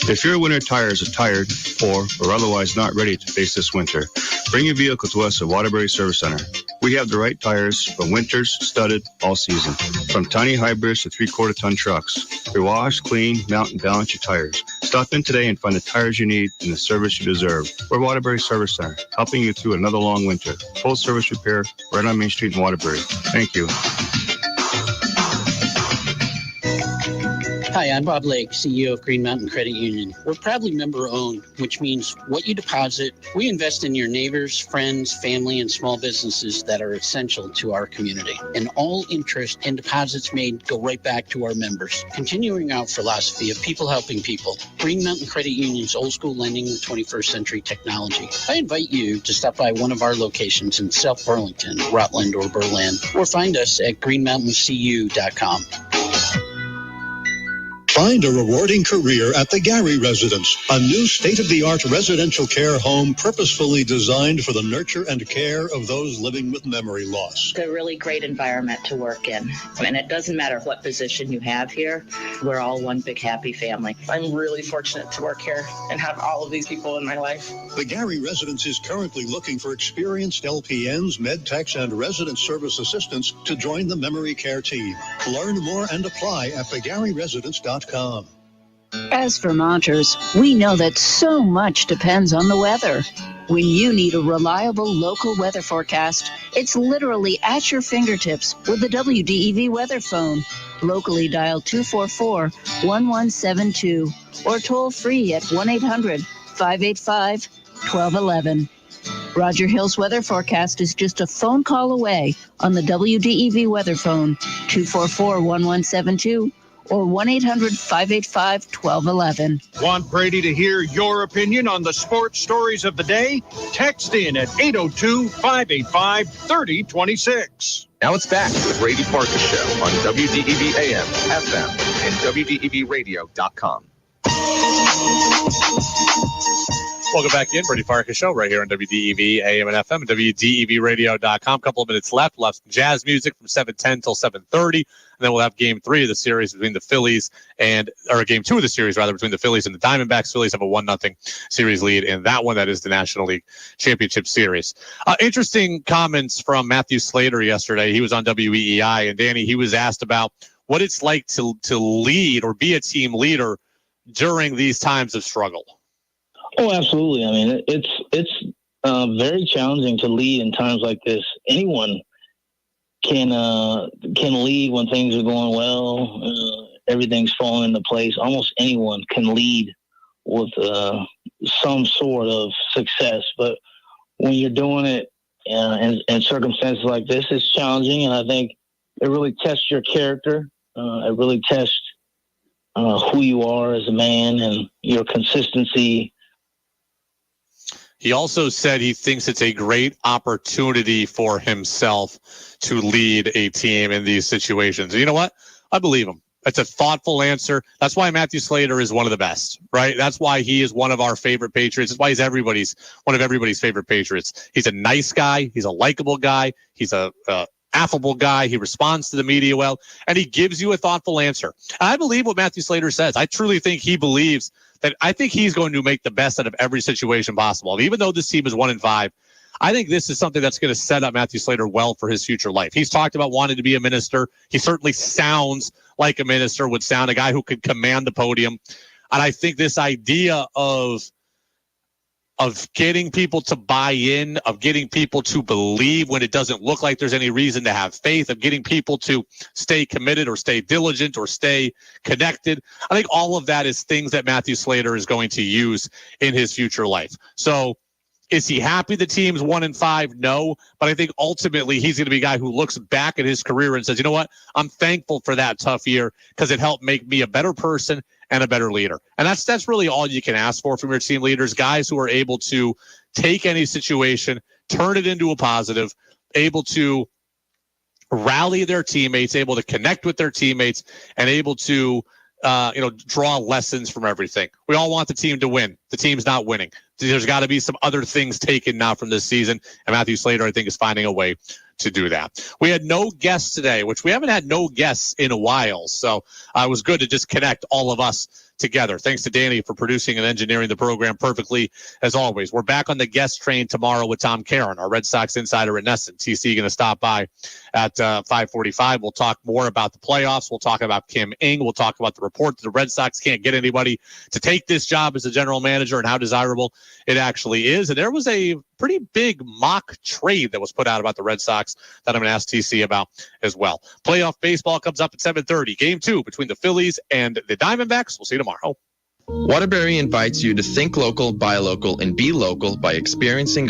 If your winter tires are tired or otherwise not ready to face this winter, bring your vehicle to us at Waterbury Service Center. We have the right tires for winters, studded, all season. From tiny hybrids to 3/4-ton trucks. We wash, clean, mount, and balance your tires. Stop in today and find the tires you need and the service you deserve. We're Waterbury Service Center, helping you through another long winter. Full service repair right on Main Street in Waterbury. Thank you. Hi, I'm Bob Lake, CEO of Green Mountain Credit Union. We're proudly member-owned, which means what you deposit, we invest in your neighbors, friends, family, and small businesses that are essential to our community. And all interest and deposits made go right back to our members. Continuing our philosophy of people helping people, Green Mountain Credit Union's old school lending with 21st century technology. I invite you to stop by one of our locations in South Burlington, Rutland, or Berlin, or find us at greenmountaincu.com. Find a rewarding career at the Gary Residence, a new state-of-the-art residential care home purposefully designed for the nurture and care of those living with memory loss. It's a really great environment to work in. And it doesn't matter what position you have here. We're all one big happy family. I'm really fortunate to work here and have all of these people in my life. The Gary Residence is currently looking for experienced LPNs, med techs, and resident service assistants to join the memory care team. Learn more and apply at thegaryresidence.com. As Vermonters, we know that so much depends on the weather. When you need a reliable local weather forecast, it's literally at your fingertips with the WDEV weather phone. Locally dial 244-1172 or toll free at 1-800-585-1211. Roger Hill's weather forecast is just a phone call away on the WDEV weather phone, 244-1172. or 1-800-585-1211. Want Brady to hear your opinion on the sports stories of the day? Text in at 802-585-3026. Now it's back to the Brady Farkas Show on WDEV AM, FM, and WDEVradio.com. Welcome back in, Brady Farkas Show, right here on WDEV AM and FM and WDEVradio.com. Couple of minutes left. We'll have some jazz music from 7:10 till 7:30, and then we'll have Game 3 of the series between the Phillies or Game 2 of the series rather between the Phillies and the Diamondbacks. Phillies have a 1-0 series lead in that one. That is the National League Championship Series. Interesting comments from Matthew Slater yesterday. He was on WEEI, and Danny, he was asked about what it's like to lead or be a team leader during these times of struggle. Oh, absolutely. I mean, it's very challenging to lead in times like this. Anyone can lead when things are going well. Everything's falling into place. Almost anyone can lead with some sort of success. But when you're doing it in circumstances like this, it's challenging. And I think it really tests your character. It really tests who you are as a man and your consistency. He also said he thinks it's a great opportunity for himself to lead a team in these situations. And you know what? I believe him. It's a thoughtful answer. That's why Matthew Slater is one of the best, right? That's why he is one of our favorite Patriots. That's why he's one of everybody's favorite Patriots. He's a nice guy. He's a likable guy. He's a affable guy. He responds to the media well, and he gives you a thoughtful answer. I believe what Matthew Slater says. I truly think he believes that. I think he's going to make the best out of every situation possible. Even though this team is 1-5, I think this is something that's going to set up Matthew Slater well for his future life. He's talked about wanting to be a minister. He certainly sounds like a minister would sound, a guy who could command the podium. And I think this idea of getting people to buy in, of getting people to believe when it doesn't look like there's any reason to have faith, of getting people to stay committed or stay diligent or stay connected. I think all of that is things that Matthew Slater is going to use in his future life. So is he happy the team's 1-5? No, but I think ultimately he's going to be a guy who looks back at his career and says, you know what? I'm thankful for that tough year because it helped make me a better person and a better leader. And that's really all you can ask for from your team leaders, guys who are able to take any situation, turn it into a positive, able to rally their teammates, able to connect with their teammates, and able to draw lessons from everything. We all want the team to win. The team's not winning. There's got to be some other things taken now from this season, and Matthew Slater, I think, is finding a way to do that. We had no guests today, which we haven't had no guests in a while, so it was good to just connect all of us together. Thanks to Danny for producing and engineering the program perfectly, as always. We're back on the guest train tomorrow with Tom Caron, our Red Sox insider at Nesson. TC going to stop by at 5:45. We'll talk more about the playoffs. We'll talk about Kim Ng. We'll talk about the report that the Red Sox can't get anybody to take this job as a general manager and how desirable it actually is. And there was a pretty big mock trade that was put out about the Red Sox that I'm going to ask TC about as well. Playoff baseball comes up at 7:30. Game 2 between the Phillies and the Diamondbacks. We'll see you tomorrow. Waterbury invites you to think local, buy local, and be local by experiencing